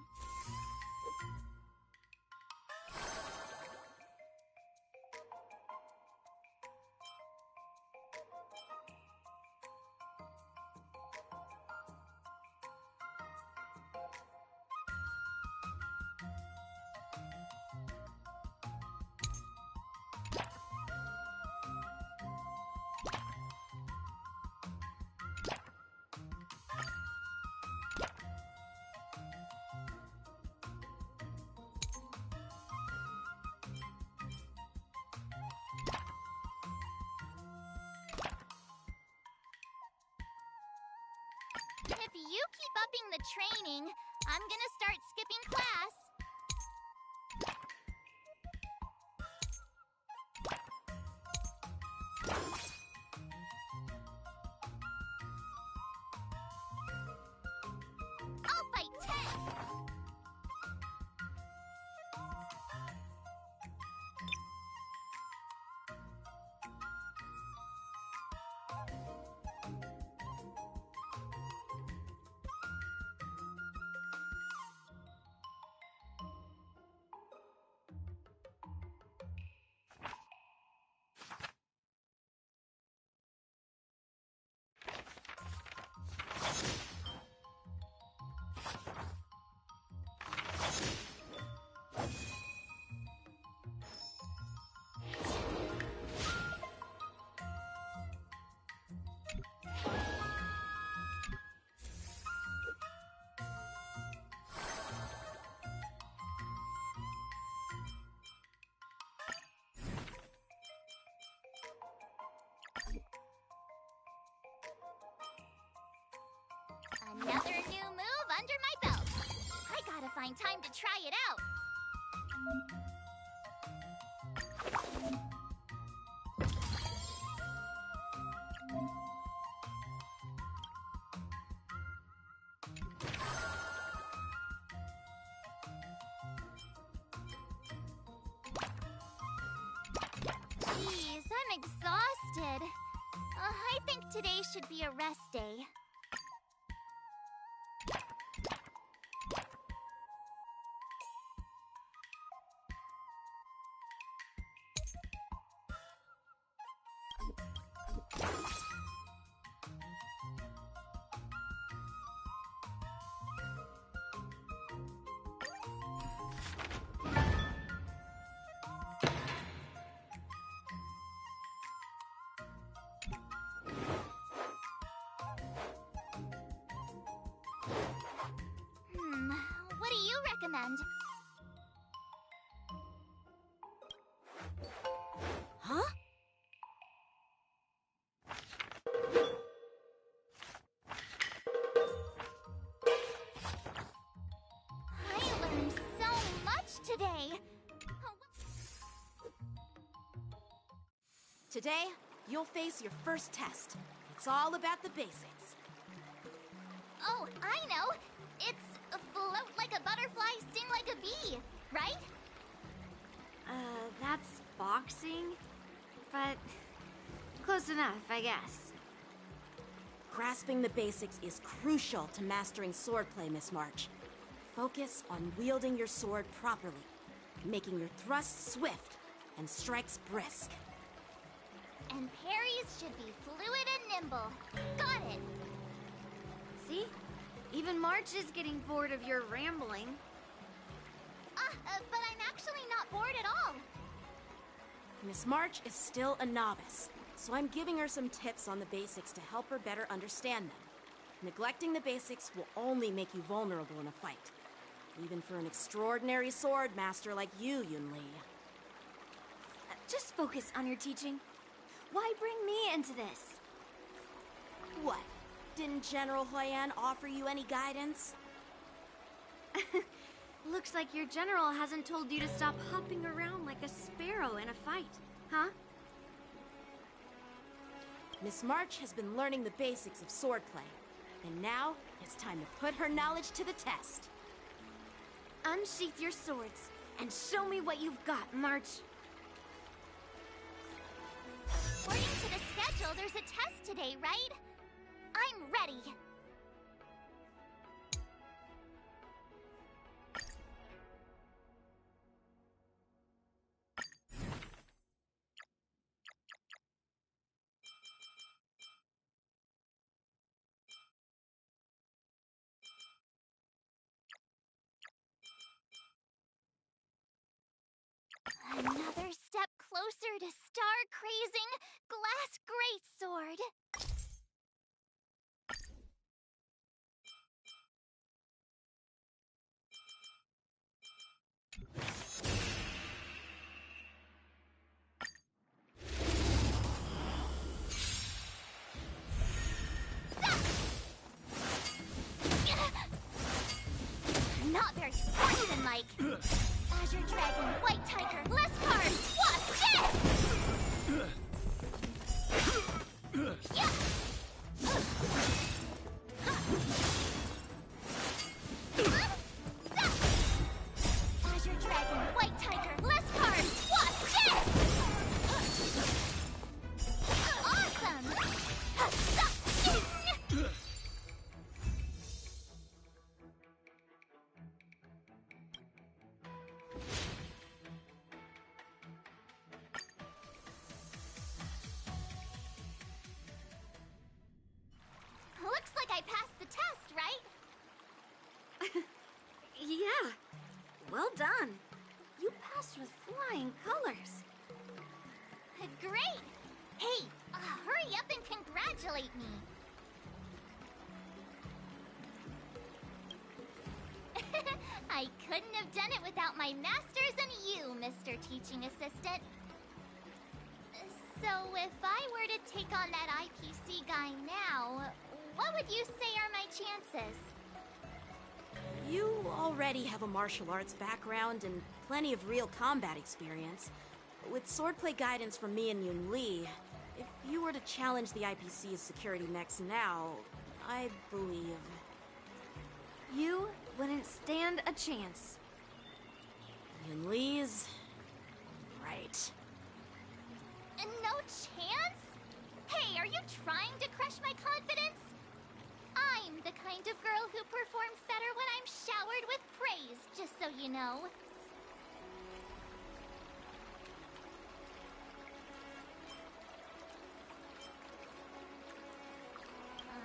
If you keep upping the training, I'm gonna start skipping class. I'll fight 10! Another new move under my belt. I gotta find time to try it out. Jeez, I'm exhausted. I think today should be a rest day. What do you recommend? Huh? I learned so much today. Today, you'll face your first test. It's all about the basics. Oh, I know. It's float like a butterfly, sting like a bee, right? That's boxing? But close enough, I guess. Grasping the basics is crucial to mastering swordplay, Miss March. Focus on wielding your sword properly, making your thrusts swift and strikes brisk. And parries should be fluid and nimble. Got it! See? Even March is getting bored of your rambling. But I'm actually not bored at all. Miss March is still a novice, so I'm giving her some tips on the basics to help her better understand them. Neglecting the basics will only make you vulnerable in a fight. Even for an extraordinary sword master like you, Yunli. Just focus on your teaching. Why bring me into this? What? Didn't General Huayan offer you any guidance? Looks like your general hasn't told you to stop hopping around like a sparrow in a fight, huh? Miss March has been learning the basics of swordplay, and now it's time to put her knowledge to the test. Unsheath your swords and show me what you've got, March. According to the schedule, there's a test today, right? I'm ready. another step closer to star-crazing glass greatsword. Not very sportsmanlike. Azure Dragon, White Tiger, less cards, watch this! Yeah. Azure Dragon, White Tiger, less cards, watch this! Awesome! Looks like I passed the test, right? Yeah. Well done. You passed with flying colors. Great! Hey, hurry up and congratulate me. I couldn't have done it without my masters and you, Mr. Teaching Assistant. So if I were to take on that IPC guy now, what would you say are my chances? You already have a martial arts background and plenty of real combat experience. With swordplay guidance from me and Yun Li, if you were to challenge the IPC's security mechs now, I believe... You wouldn't stand a chance. Yun Li's... right. No chance? Hey, are you trying to crush my confidence? I'm the kind of girl who performs better when I'm showered with praise, just so you know.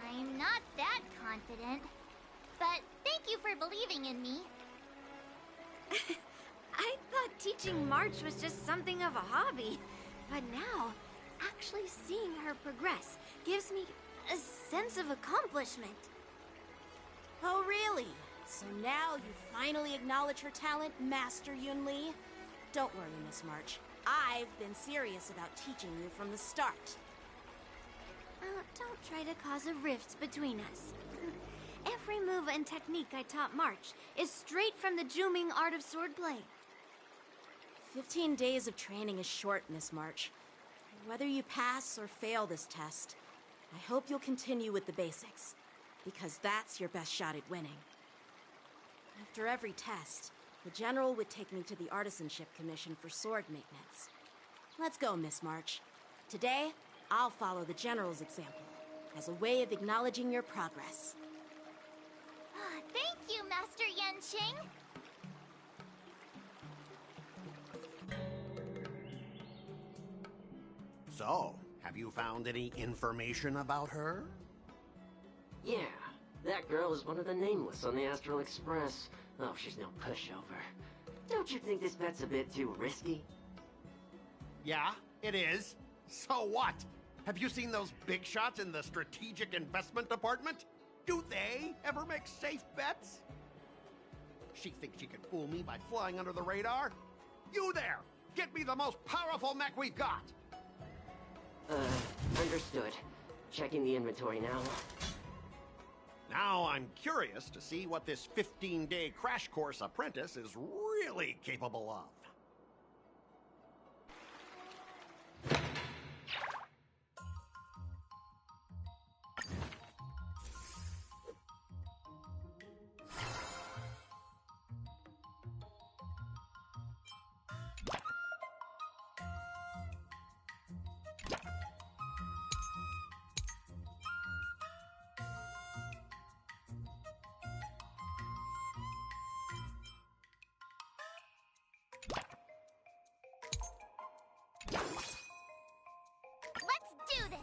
I'm not that confident, but thank you for believing in me. I thought teaching March was just something of a hobby, but now, actually seeing her progress gives me a sense of accomplishment. Oh, really? So now you finally acknowledge her talent, Master Yun Li? Don't worry, Miss March. I've been serious about teaching you from the start. Don't try to cause a rift between us. Every move and technique I taught March is straight from the Juming art of swordplay. 15 days of training is short, Miss March. Whether you pass or fail this test, I hope you'll continue with the basics, because that's your best shot at winning. After every test, the General would take me to the Artisanship Commission for sword maintenance. Let's go, Miss March. Today, I'll follow the General's example, as a way of acknowledging your progress. Thank you, Master Yanqing. So, have you found any information about her? Yeah, that girl is one of the nameless on the Astral Express. Oh, she's no pushover. Don't you think this bet's a bit too risky? Yeah, it is. So what? Have you seen those big shots in the Strategic Investment Department? Do they ever make safe bets? She thinks she can fool me by flying under the radar? You there! Get me the most powerful mech we've got! Understood. Checking the inventory now. Now I'm curious to see what this 15-day crash course apprentice is really capable of. Let's do this!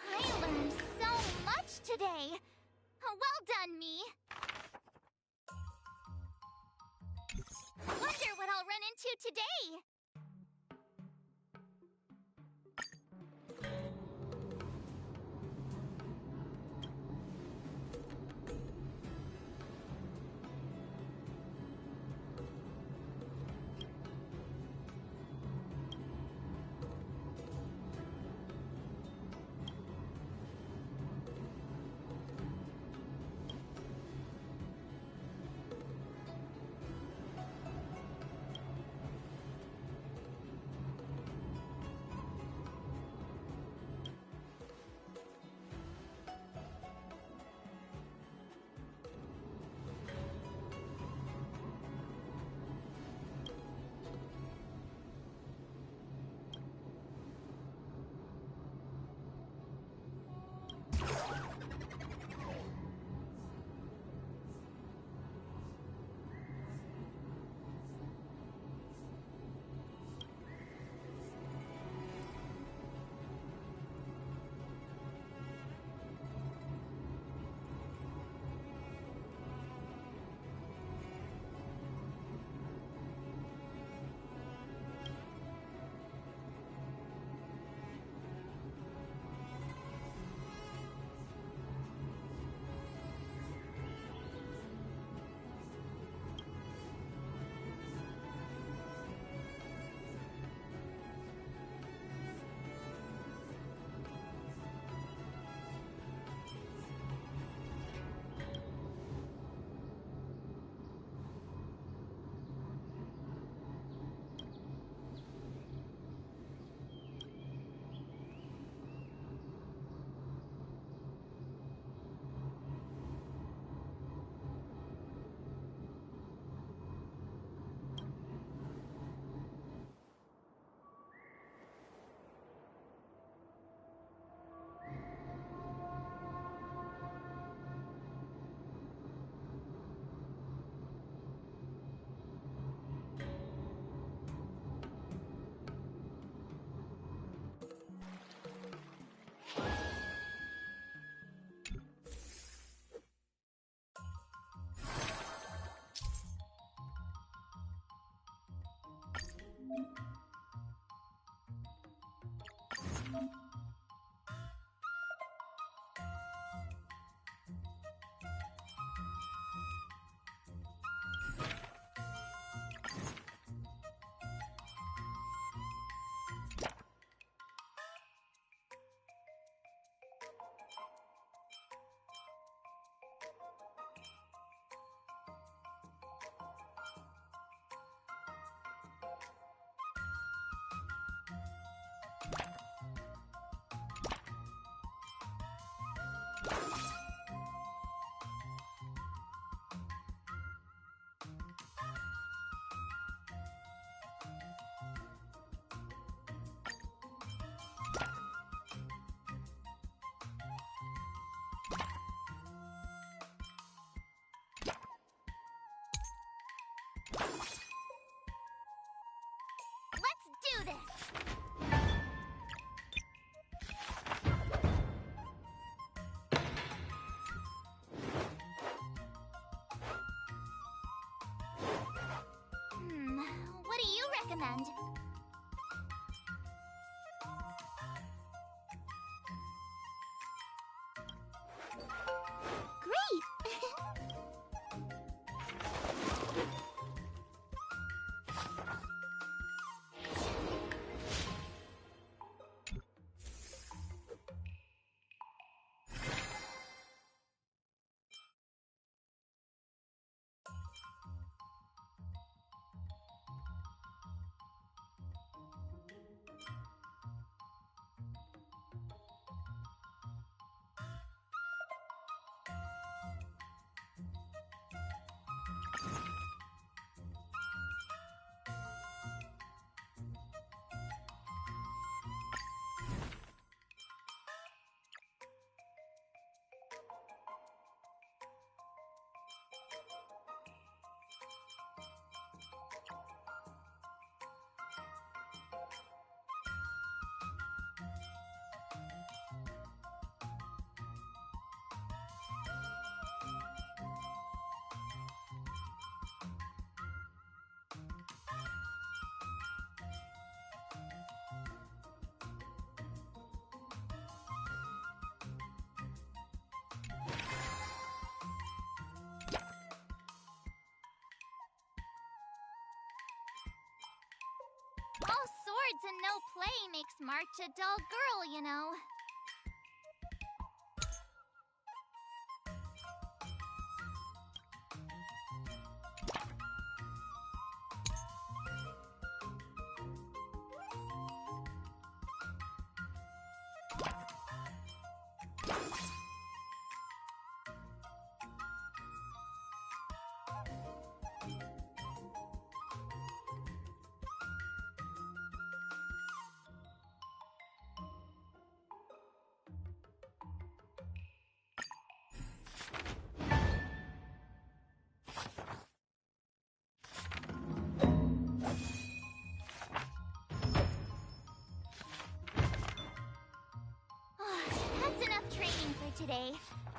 I learned so much today. Well done, me. Wonder what I'll run into today. Let's do this! What do you recommend? Great! swords and no play makes March a dull girl, you know. That's enough training for today.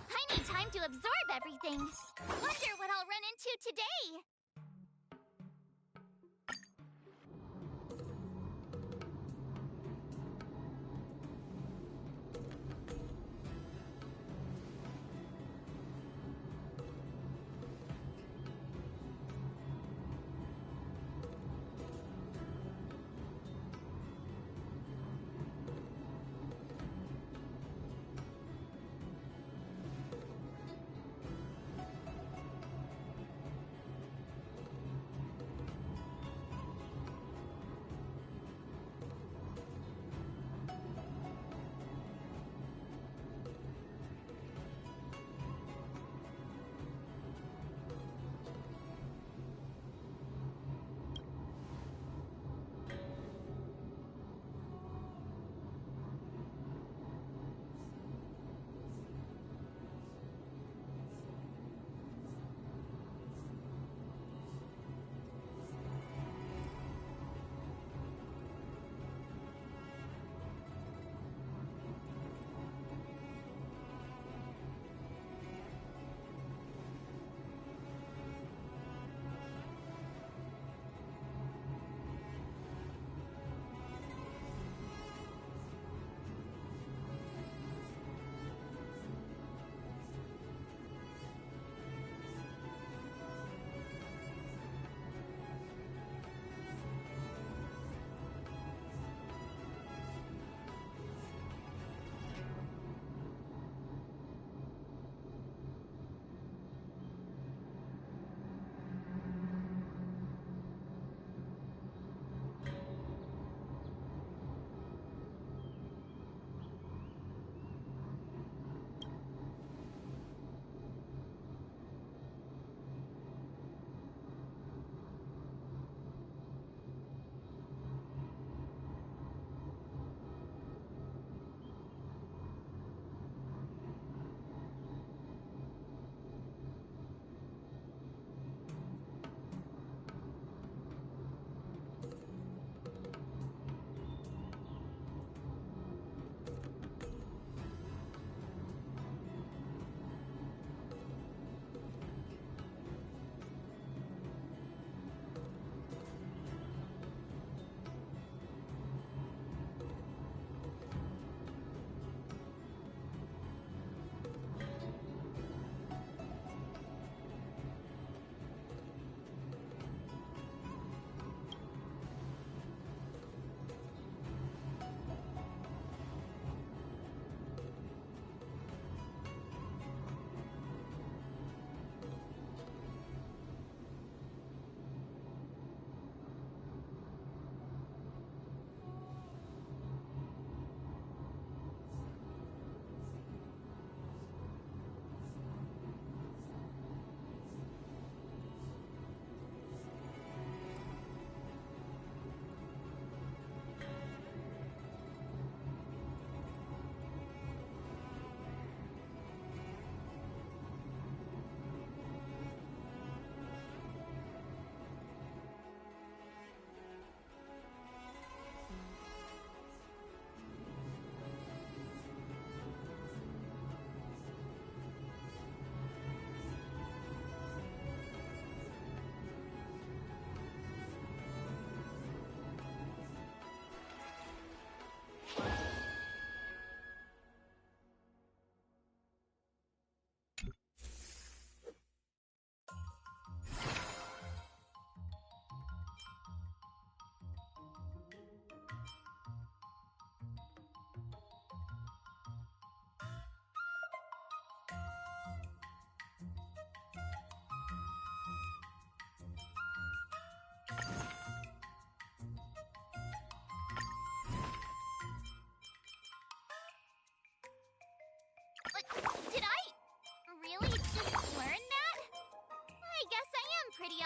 I need time to absorb everything. Wonder what I'll run into today.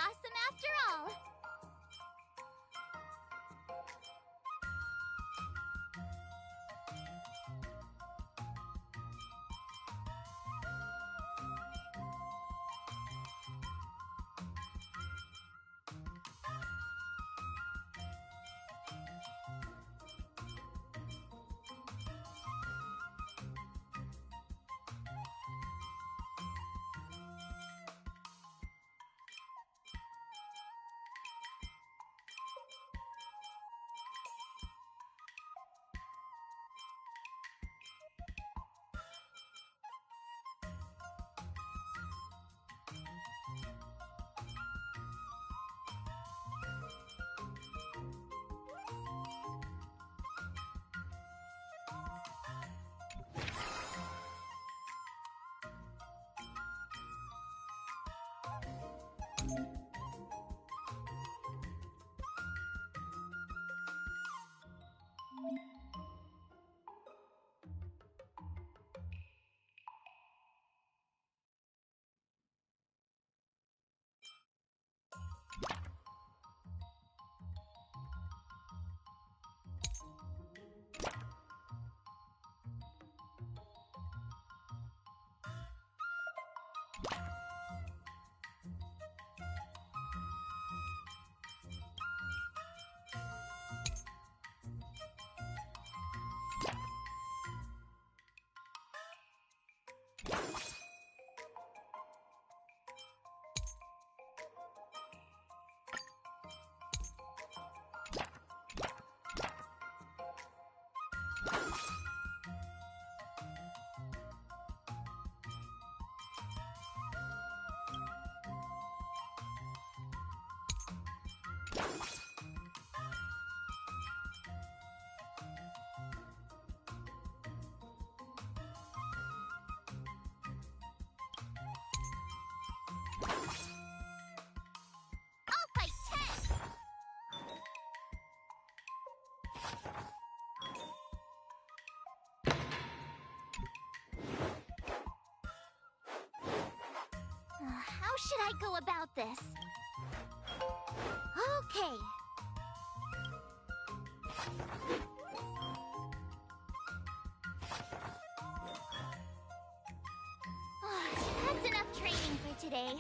awesome after all. I'll fight 10! How should I go about this? Okay. That's enough training for today.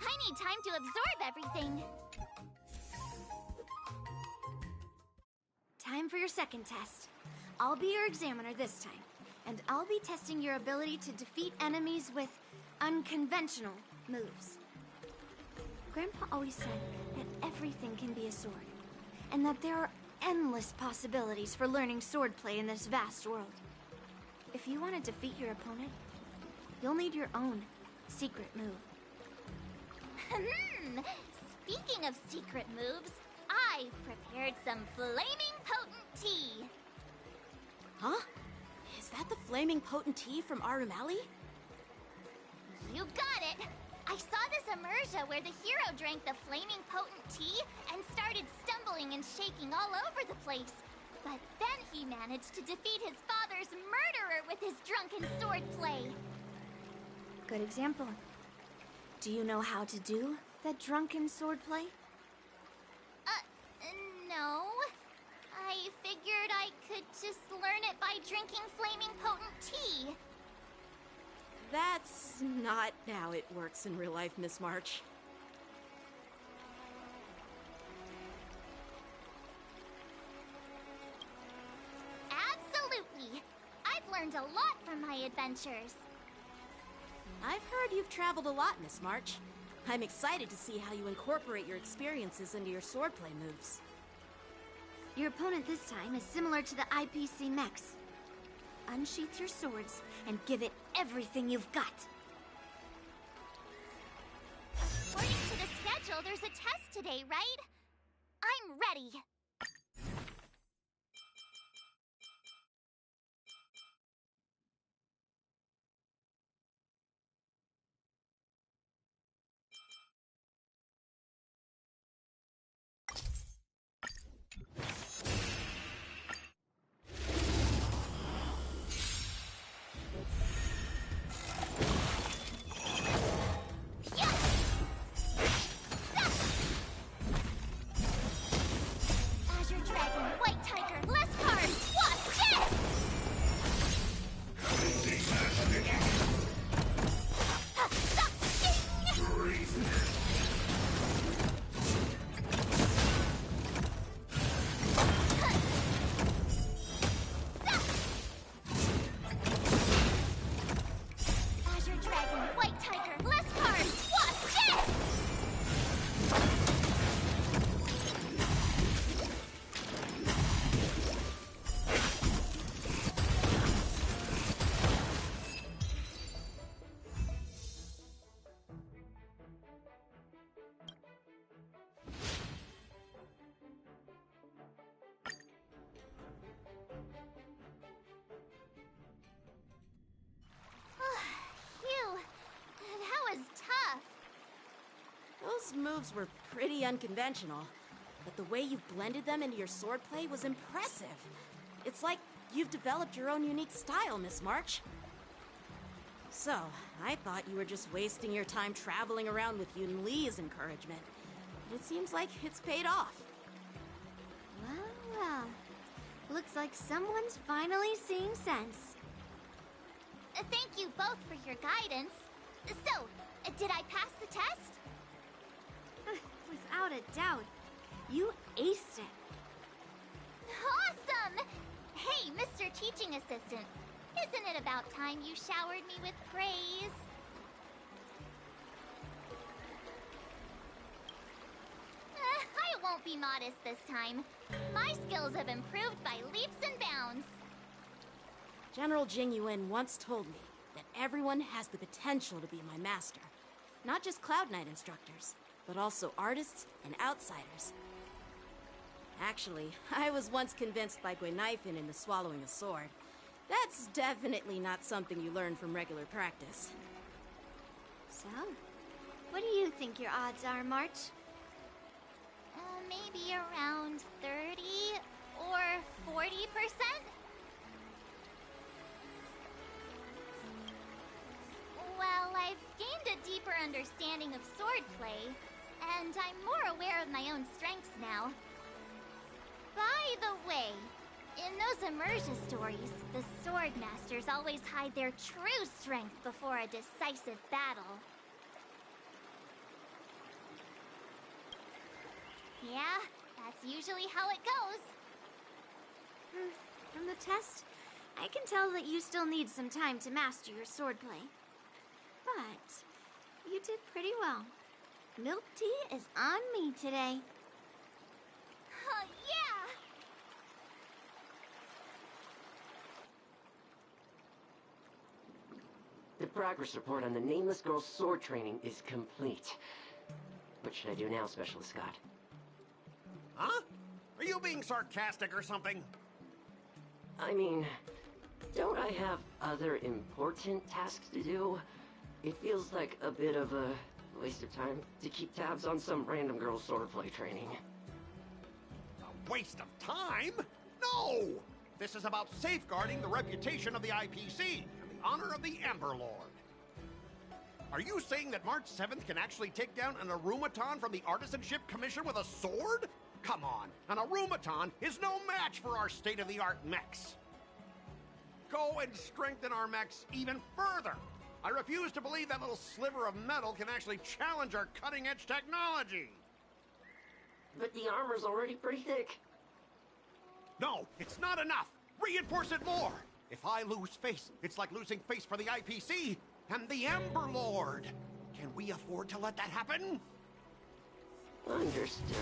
I need time to absorb everything. Time for your second test. I'll be your examiner this time, and I'll be testing your ability to defeat enemies with unconventional moves. Grandpa always said that everything can be a sword, and that there are endless possibilities for learning swordplay in this vast world. If you want to defeat your opponent, you'll need your own secret move. Speaking of secret moves, I've prepared some flaming potent tea. Huh? Is that the flaming potent tea from Arumali? You got it! I saw this immersion where the hero drank the flaming potent tea and started stumbling and shaking all over the place. But then he managed to defeat his father's murderer with his drunken swordplay. Good example. Do you know how to do that drunken swordplay? No. I figured I could just learn it by drinking flaming potent tea. That's not how it works in real life, Miss March. Absolutely. I've learned a lot from my adventures. I've heard you've traveled a lot, Miss March. I'm excited to see how you incorporate your experiences into your swordplay moves. Your opponent this time is similar to the IPC mechs. Unsheath your swords and give it everything you've got. According to the schedule, there's a test today, right? I'm ready. Azure Dragon, White Tiger, less cards! Watch this! Phew, that was tough. Those moves were pretty unconventional, but the way you've blended them into your swordplay was impressive. It's like you've developed your own unique style, Miss March. So, I thought you were just wasting your time traveling around with Yun Li's encouragement. But it seems like it's paid off. Well, well. Looks like someone's finally seeing sense. Thank you both for your guidance. So, did I pass the test? Without a doubt. You aced it. Awesome! Hey, Mr. Teaching Assistant, isn't it about time you showered me with praise? I won't be modest this time. My skills have improved by leaps and bounds. General Jing Yuan once told me that everyone has the potential to be my master. Not just Cloud Knight instructors, but also artists and outsiders. Actually, I was once convinced by Guinaifen into swallowing a sword. That's definitely not something you learn from regular practice. So, what do you think your odds are, March? Maybe around 30 or 40%? Well, I've gained a deeper understanding of swordplay, and I'm more aware of my own strengths now. By the way, in those immersion stories, the sword masters always hide their true strength before a decisive battle. Yeah, that's usually how it goes. From the test, I can tell that you still need some time to master your swordplay. But you did pretty well. Milk tea is on me today. Yeah! The progress report on the Nameless Girl's sword training is complete. What should I do now, Specialist Scott? Huh? Are you being sarcastic or something? I mean, don't I have other important tasks to do? It feels like a bit of a waste of time to keep tabs on some random girl's swordplay training. A waste of time? No! This is about safeguarding the reputation of the IPC and the honor of the Ember Lord. Are you saying that March 7th can actually take down an Arumaton from the Artisanship Commission with a sword? Come on, an Arumaton is no match for our state-of-the-art mechs. Go and strengthen our mechs even further. I refuse to believe that little sliver of metal can actually challenge our cutting-edge technology. But the armor's already pretty thick. No, it's not enough. Reinforce it more. If I lose face, it's like losing face for the IPC and the Ember Lord. Can we afford to let that happen? Understood.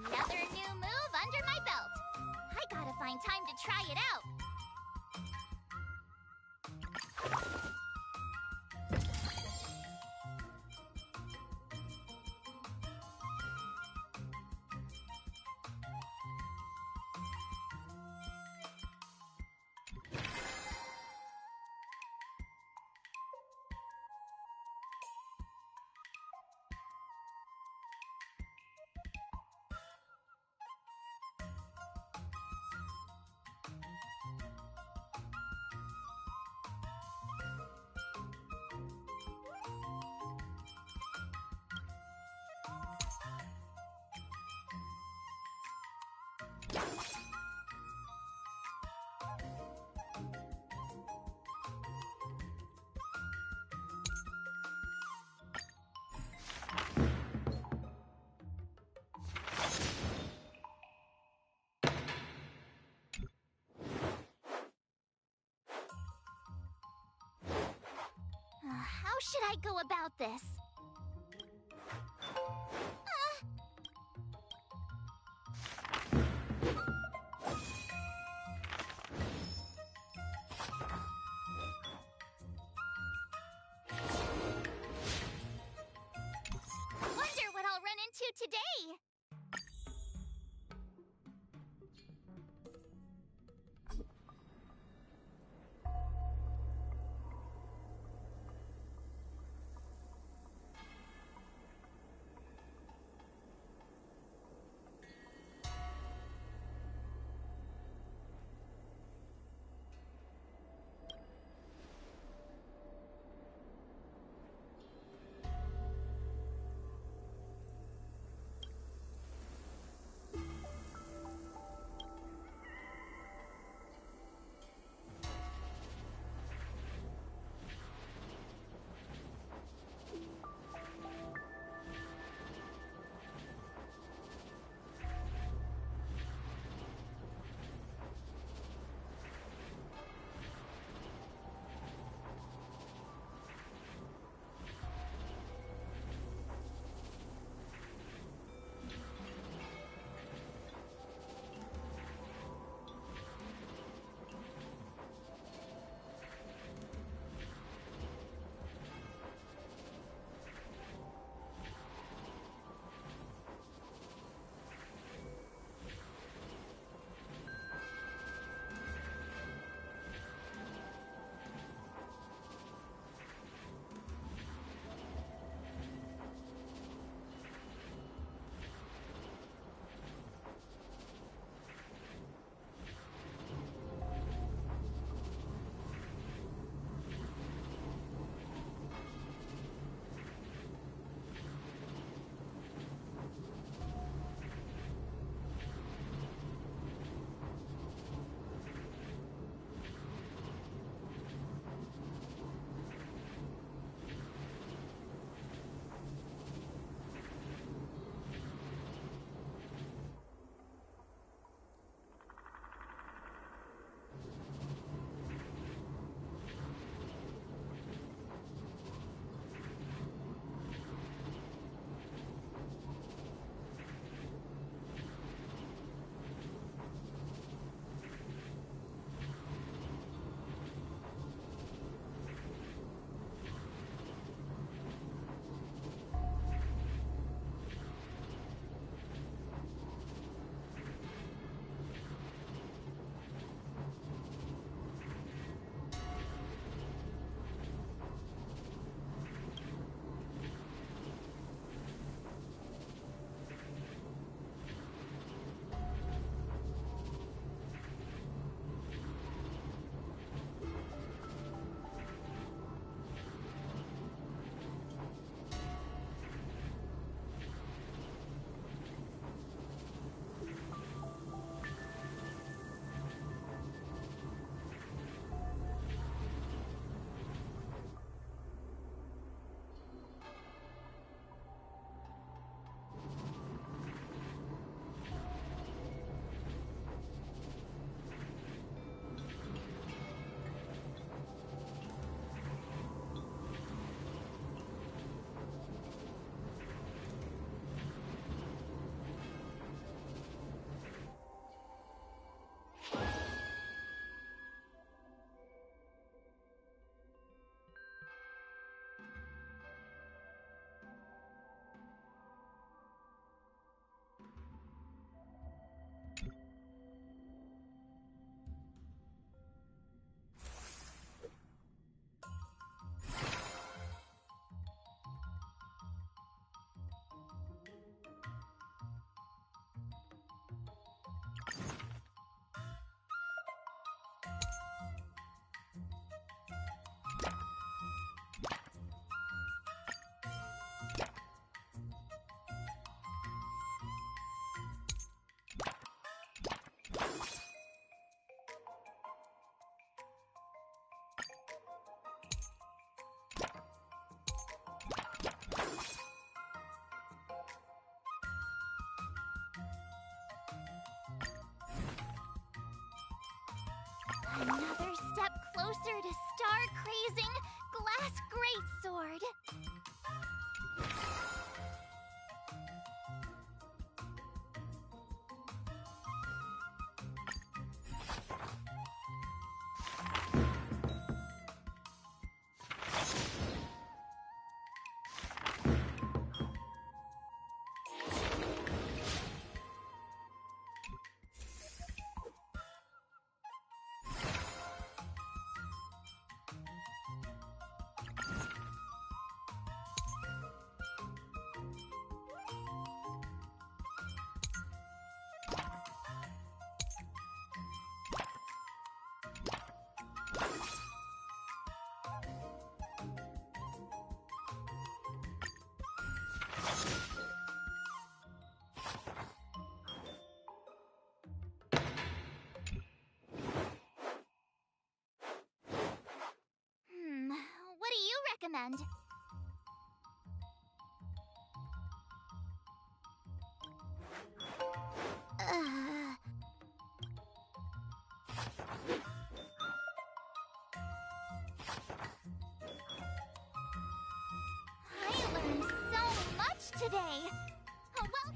Another new move under my belt. I gotta find time to try it out. How should I go about this? Wonder what I'll run into today. Another step closer to star crazing, glass greatsword. What do you recommend? I learned so much today. Well,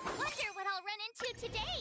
wonder what I'll run into today.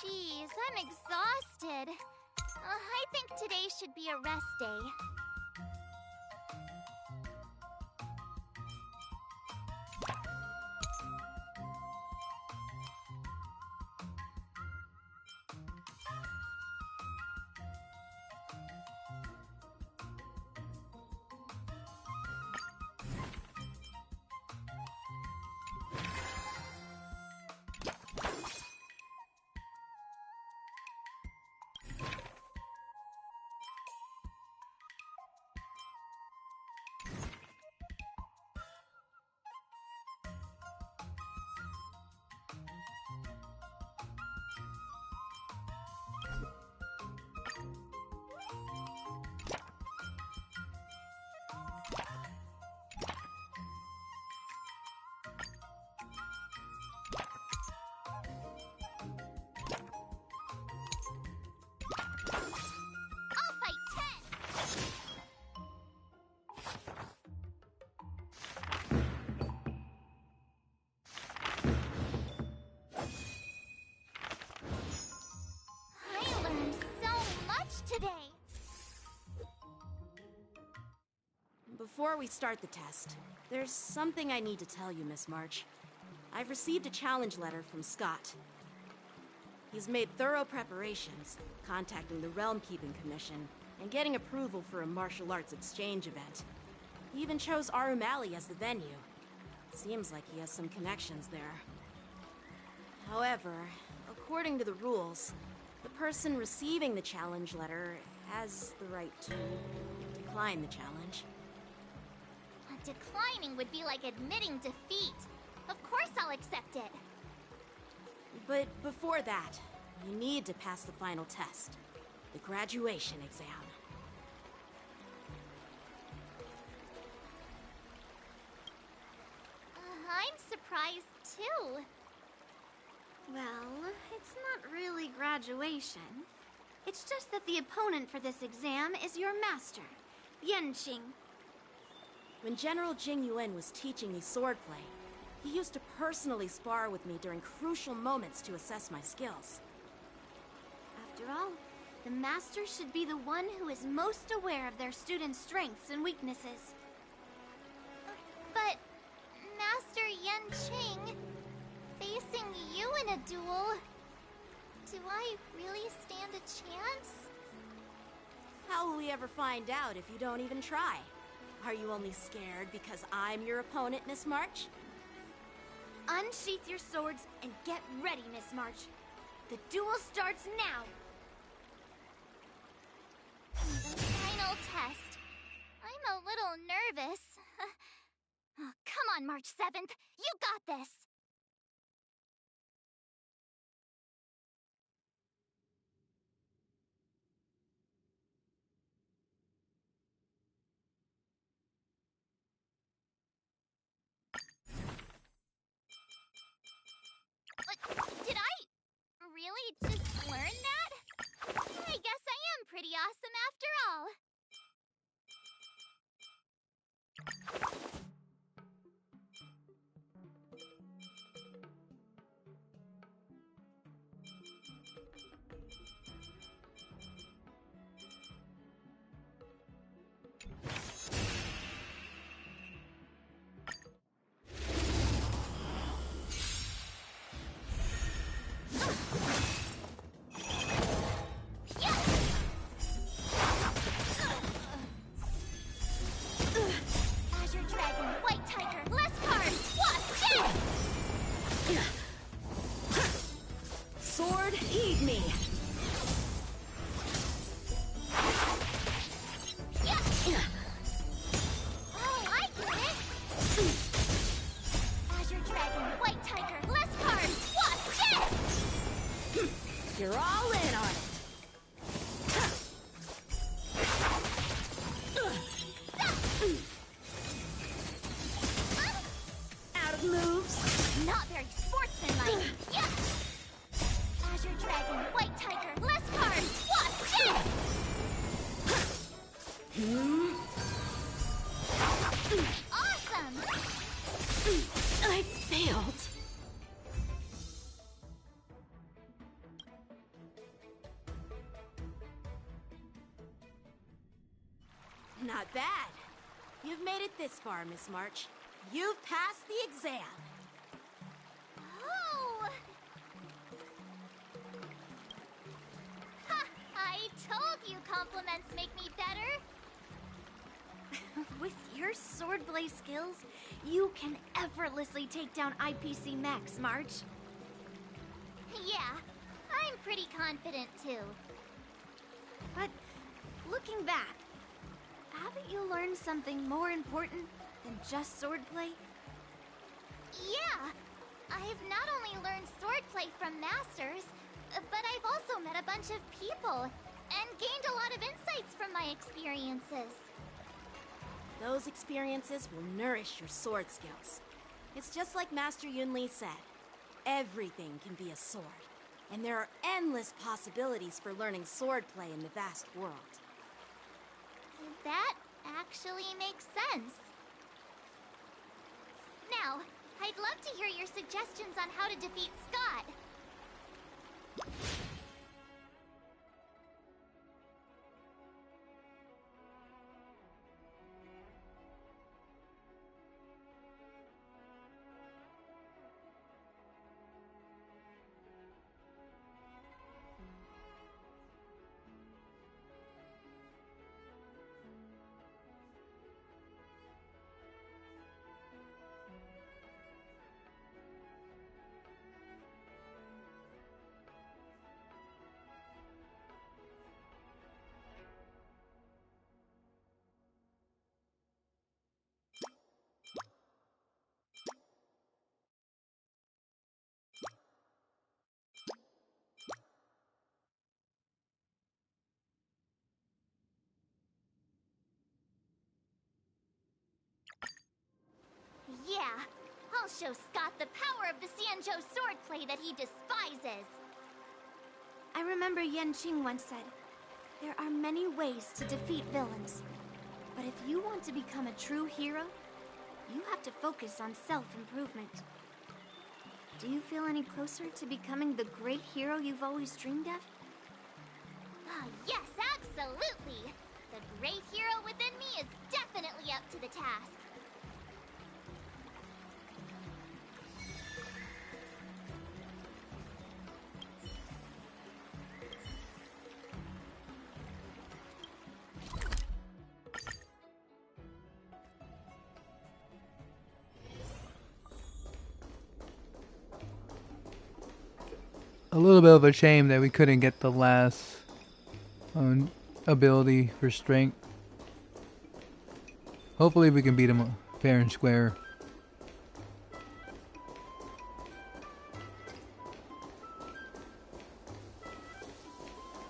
Jeez, I'm exhausted. I think today should be a rest day. I'll fight 10! I learned so much today! Before we start the test, there's something I need to tell you, Miss March. I've received a challenge letter from Scott. He's made thorough preparations, contacting the Realm Keeping Commission, and getting approval for a martial arts exchange event. He even chose Arumali as the venue. Seems like he has some connections there. However, according to the rules, the person receiving the challenge letter has the right to decline the challenge. Declining would be like admitting defeat. Of course I'll accept it. But before that, you need to pass the final test, the graduation exam. I'm surprised too. Well, it's not really graduation. It's just that the opponent for this exam is your master, Yanqing. When General Jing Yuan was teaching me swordplay, he used to personally spar with me during crucial moments to assess my skills. After all, the master should be the one who is most aware of their students' strengths and weaknesses. But, Master Yanqing, facing you in a duel, do I really stand a chance? How will we ever find out if you don't even try? Are you only scared because I'm your opponent, Miss March? Unsheath your swords and get ready, Miss March. The duel starts now! The final test. I'm a little nervous. Oh, come on, March 7th. You got this! Did I really just learn that? I guess I am pretty awesome after all. Azure Dragon, White Tiger, less cards, Wasp, Sword, heed me! Oh, I get it! Azure Dragon, White Tiger, less cards, Wasp, You're all in on it! Out of moves! Not very sportsmanlike. Yeah. Azure Dragon, White Tiger, less cards, Wasp, Awesome! I failed. bad. You've made it this far, Miss March. You've passed the exam. Oh! Ha! I told you compliments make me better. With your swordplay skills, you can effortlessly take down IPC Max, March. Yeah, I'm pretty confident too. But looking back, haven't you learned something more important than just swordplay? Yeah, I've not only learned swordplay from masters, but I've also met a bunch of people and gained a lot of insights from my experiences. Those experiences will nourish your sword skills. It's just like Master Yunli said. Everything can be a sword, and there are endless possibilities for learning swordplay in the vast world. That actually makes sense. Now, I'd love to hear your suggestions on how to defeat Scott. Yeah, I'll show Scott the power of the Xianzhou swordplay that he despises. I remember Yan Qing once said, there are many ways to defeat villains. But if you want to become a true hero, you have to focus on self-improvement. Do you feel any closer to becoming the great hero you've always dreamed of? Yes, absolutely. The great hero within me is definitely up to the task. A little bit of a shame that we couldn't get the last ability for strength. Hopefully we can beat him fair and square.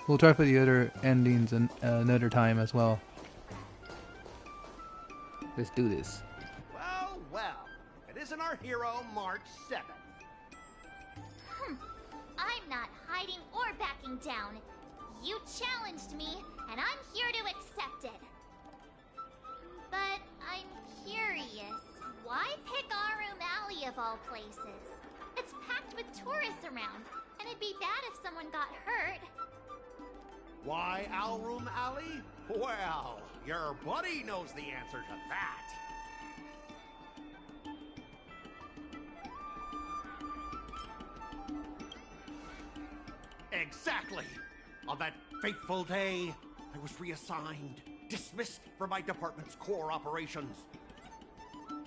We'll try for the other endings another time as well. Let's do this. Well, well. It isn't our hero, March 7th. I'm not hiding or backing down. You challenged me, and I'm here to accept it. But I'm curious, why pick Arum Alley of all places? It's packed with tourists around, and it'd be bad if someone got hurt. Why Alroom Alley? Well, your buddy knows the answer to that. Exactly! On that fateful day, I was reassigned, dismissed from my department's core operations.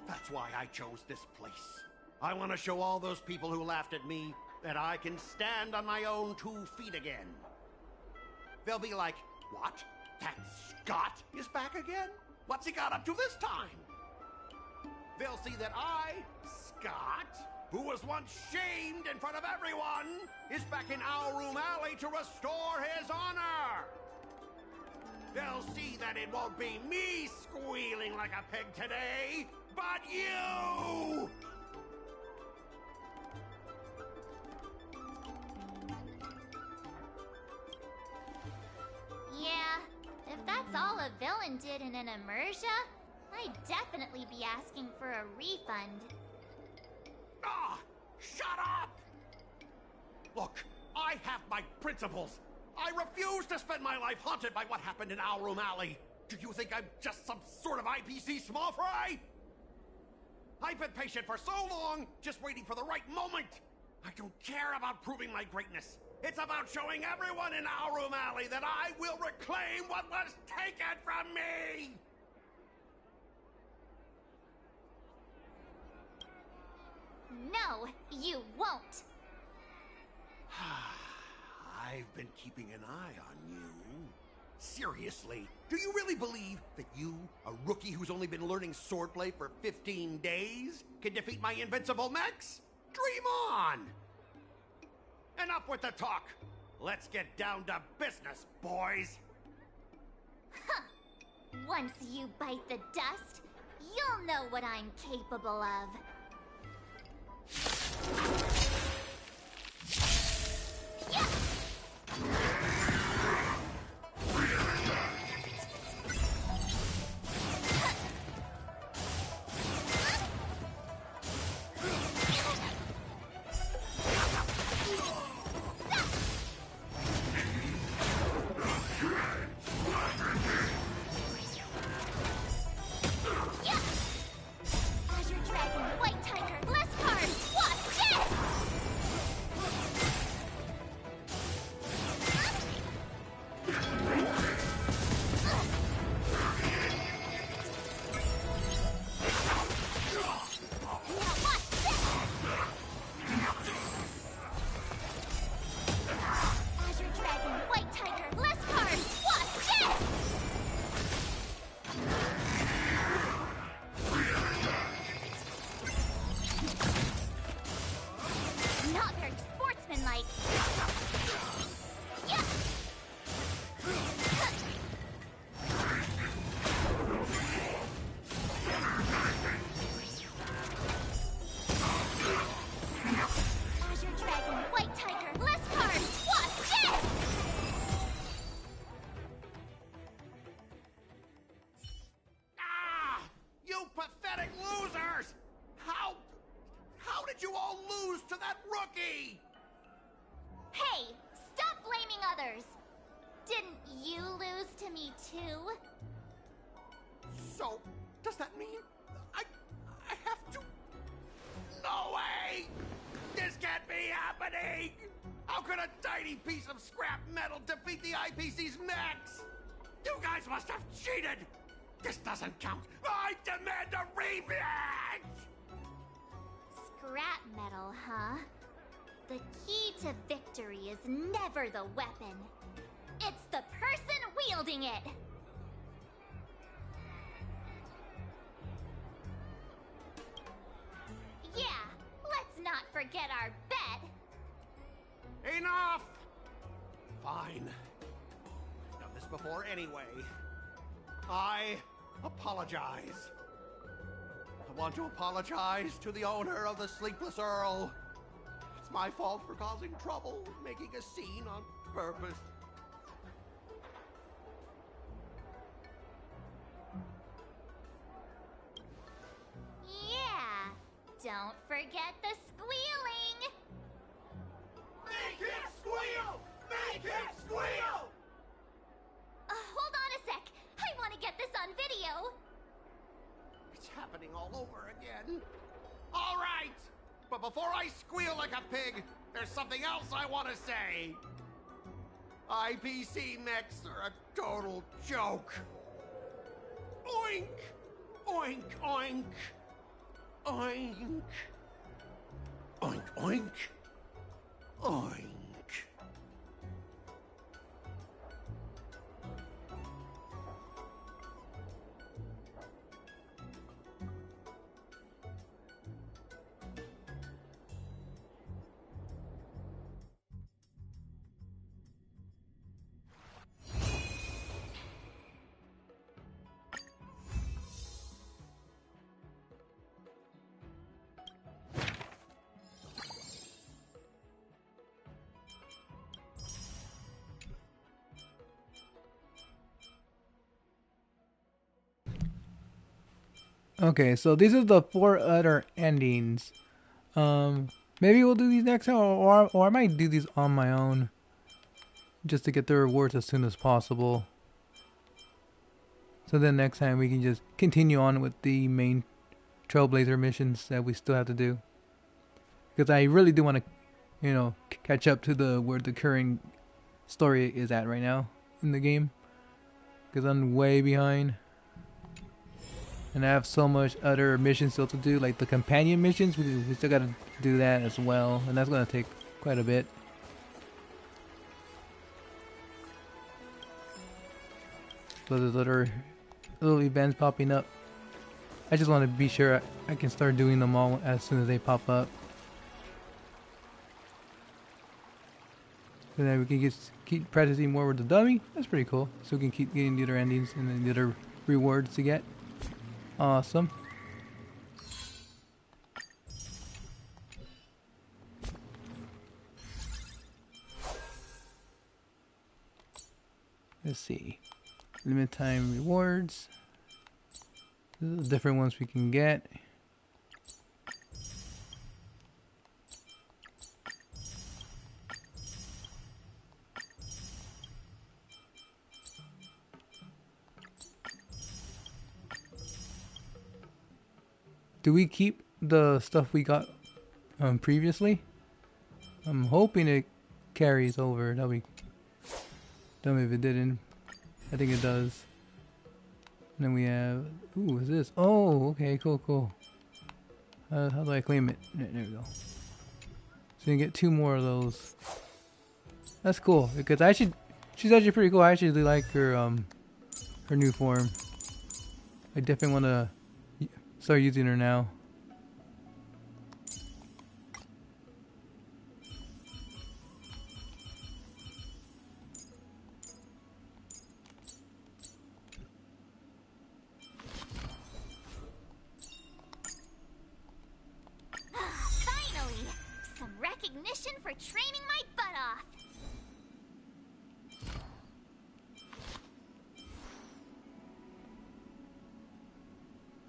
That's why I chose this place. I want to show all those people who laughed at me that I can stand on my own 2 feet again. They'll be like, what? That Scott is back again? What's he got up to this time? They'll see that I, Scott, who was once shamed in front of everyone, is back in Alroom Alley to restore his honor. They'll see that it won't be me squealing like a pig today, but you! Yeah, if that's all a villain did in an immersia, I'd definitely be asking for a refund. Ah! Shut up! Look, I have my principles. I refuse to spend my life haunted by what happened in Alroom Alley. Do you think I'm just some sort of IPC small fry? I've been patient for so long, just waiting for the right moment. I don't care about proving my greatness. It's about showing everyone in Aurum Alley that I will reclaim what was taken from me! No, you won't. I've been keeping an eye on you. Seriously, do you really believe that you, a rookie who's only been learning swordplay for 15 days, can defeat my invincible mechs? Dream on! Enough with the talk. Let's get down to business, boys. Huh. Once you bite the dust, you'll know what I'm capable of. Yeah! So, does that mean I have to? No way! This can't be happening! How could a tiny piece of scrap metal defeat the IPC's mechs? You guys must have cheated! This doesn't count! I demand a rematch! Scrap metal, huh? The key to victory is never the weapon. It's the person wielding it! Yeah, let's not forget our bet! Enough! Fine. I've done this before anyway. I apologize. I want to apologize to the owner of the Sleepless Earl. It's my fault for causing trouble, making a scene on purpose. Yeah, don't forget the squealing! Make him squeal! Make him squeal! Hold on a sec. I want to get this on video. It's happening all over again. All right! But before I squeal like a pig, there's something else I want to say. IPC mechs are a total joke. Oink! Oink, oink. Oink. Oink, oink. Oink. Okay, so these are the 4 other endings. Maybe we'll do these next time, or I might do these on my own, just to get the rewards as soon as possible. So then next time we can just continue on with the main Trailblazer missions that we still have to do. Because I really do want to, you know, catch up to the where the current story is at right now in the game. Because I'm way behind. And I have so much other missions still to do, like the companion missions. We still gotta do that as well, and that's gonna take quite a bit. So there's other little events popping up. I just want to be sure I can start doing them all as soon as they pop up. So then we can keep practicing more with the dummy. That's pretty cool. So we can keep getting the other endings and then the other rewards to get. Awesome. Let's see. Limit time rewards. These are the different ones we can get. Do we keep the stuff we got previously? I'm hoping it carries over. That'll be dumb if it didn't. I think it does. And then we have... Ooh, what's this? Oh, okay, cool. How do I claim it? There we go. So you can get 2 more of those. That's cool, because she's actually pretty cool. I actually really like her new form. I definitely want to start using her now. Finally! Some recognition for training my butt off!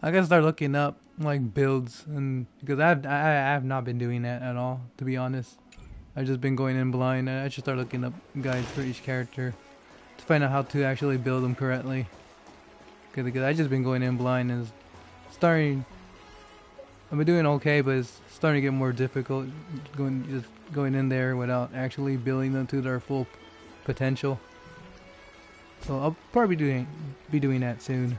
I gotta start looking up like builds, and because I have not been doing that at all, to be honest. I've just been going in blind. I should start looking up guides for each character to find out how to actually build them correctly. Because I just been going in blind and it's starting. I've been doing okay, but it's starting to get more difficult going in there without actually building them to their full potential. So I'll probably be doing that soon.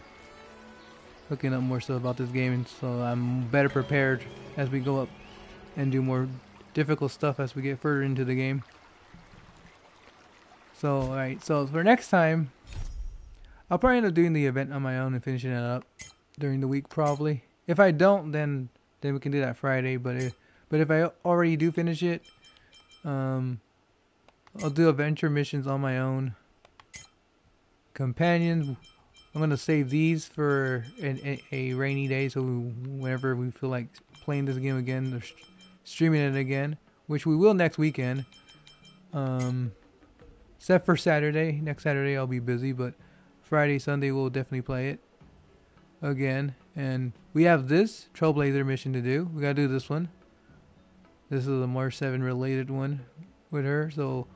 Looking up more stuff about this game, and so I'm better prepared as we go up and do more difficult stuff as we get further into the game. So alright, so for next time, I'll probably end up doing the event on my own and finishing it up during the week probably. If I don't, then we can do that Friday. But if I already do finish it, I'll do adventure missions on my own. Companions, I'm gonna save these for a rainy day, so whenever we feel like playing this game again or streaming it again, which we will next weekend. Except for Saturday. Next Saturday I'll be busy, but Friday, Sunday we'll definitely play it again. And we have this Trailblazer mission to do. We gotta do this one. This is a March 7 related one with her, so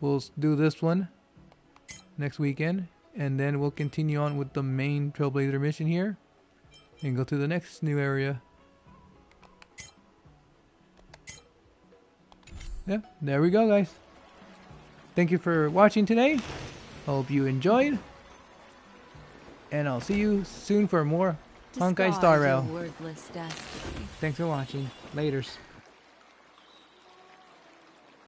we'll do this one next weekend. And then we'll continue on with the main Trailblazer mission here and go to the next new area. Yeah, there we go, guys. Thank you for watching today. Hope you enjoyed. And I'll see you soon for more Honkai Star Rail. Thanks for watching. Laters.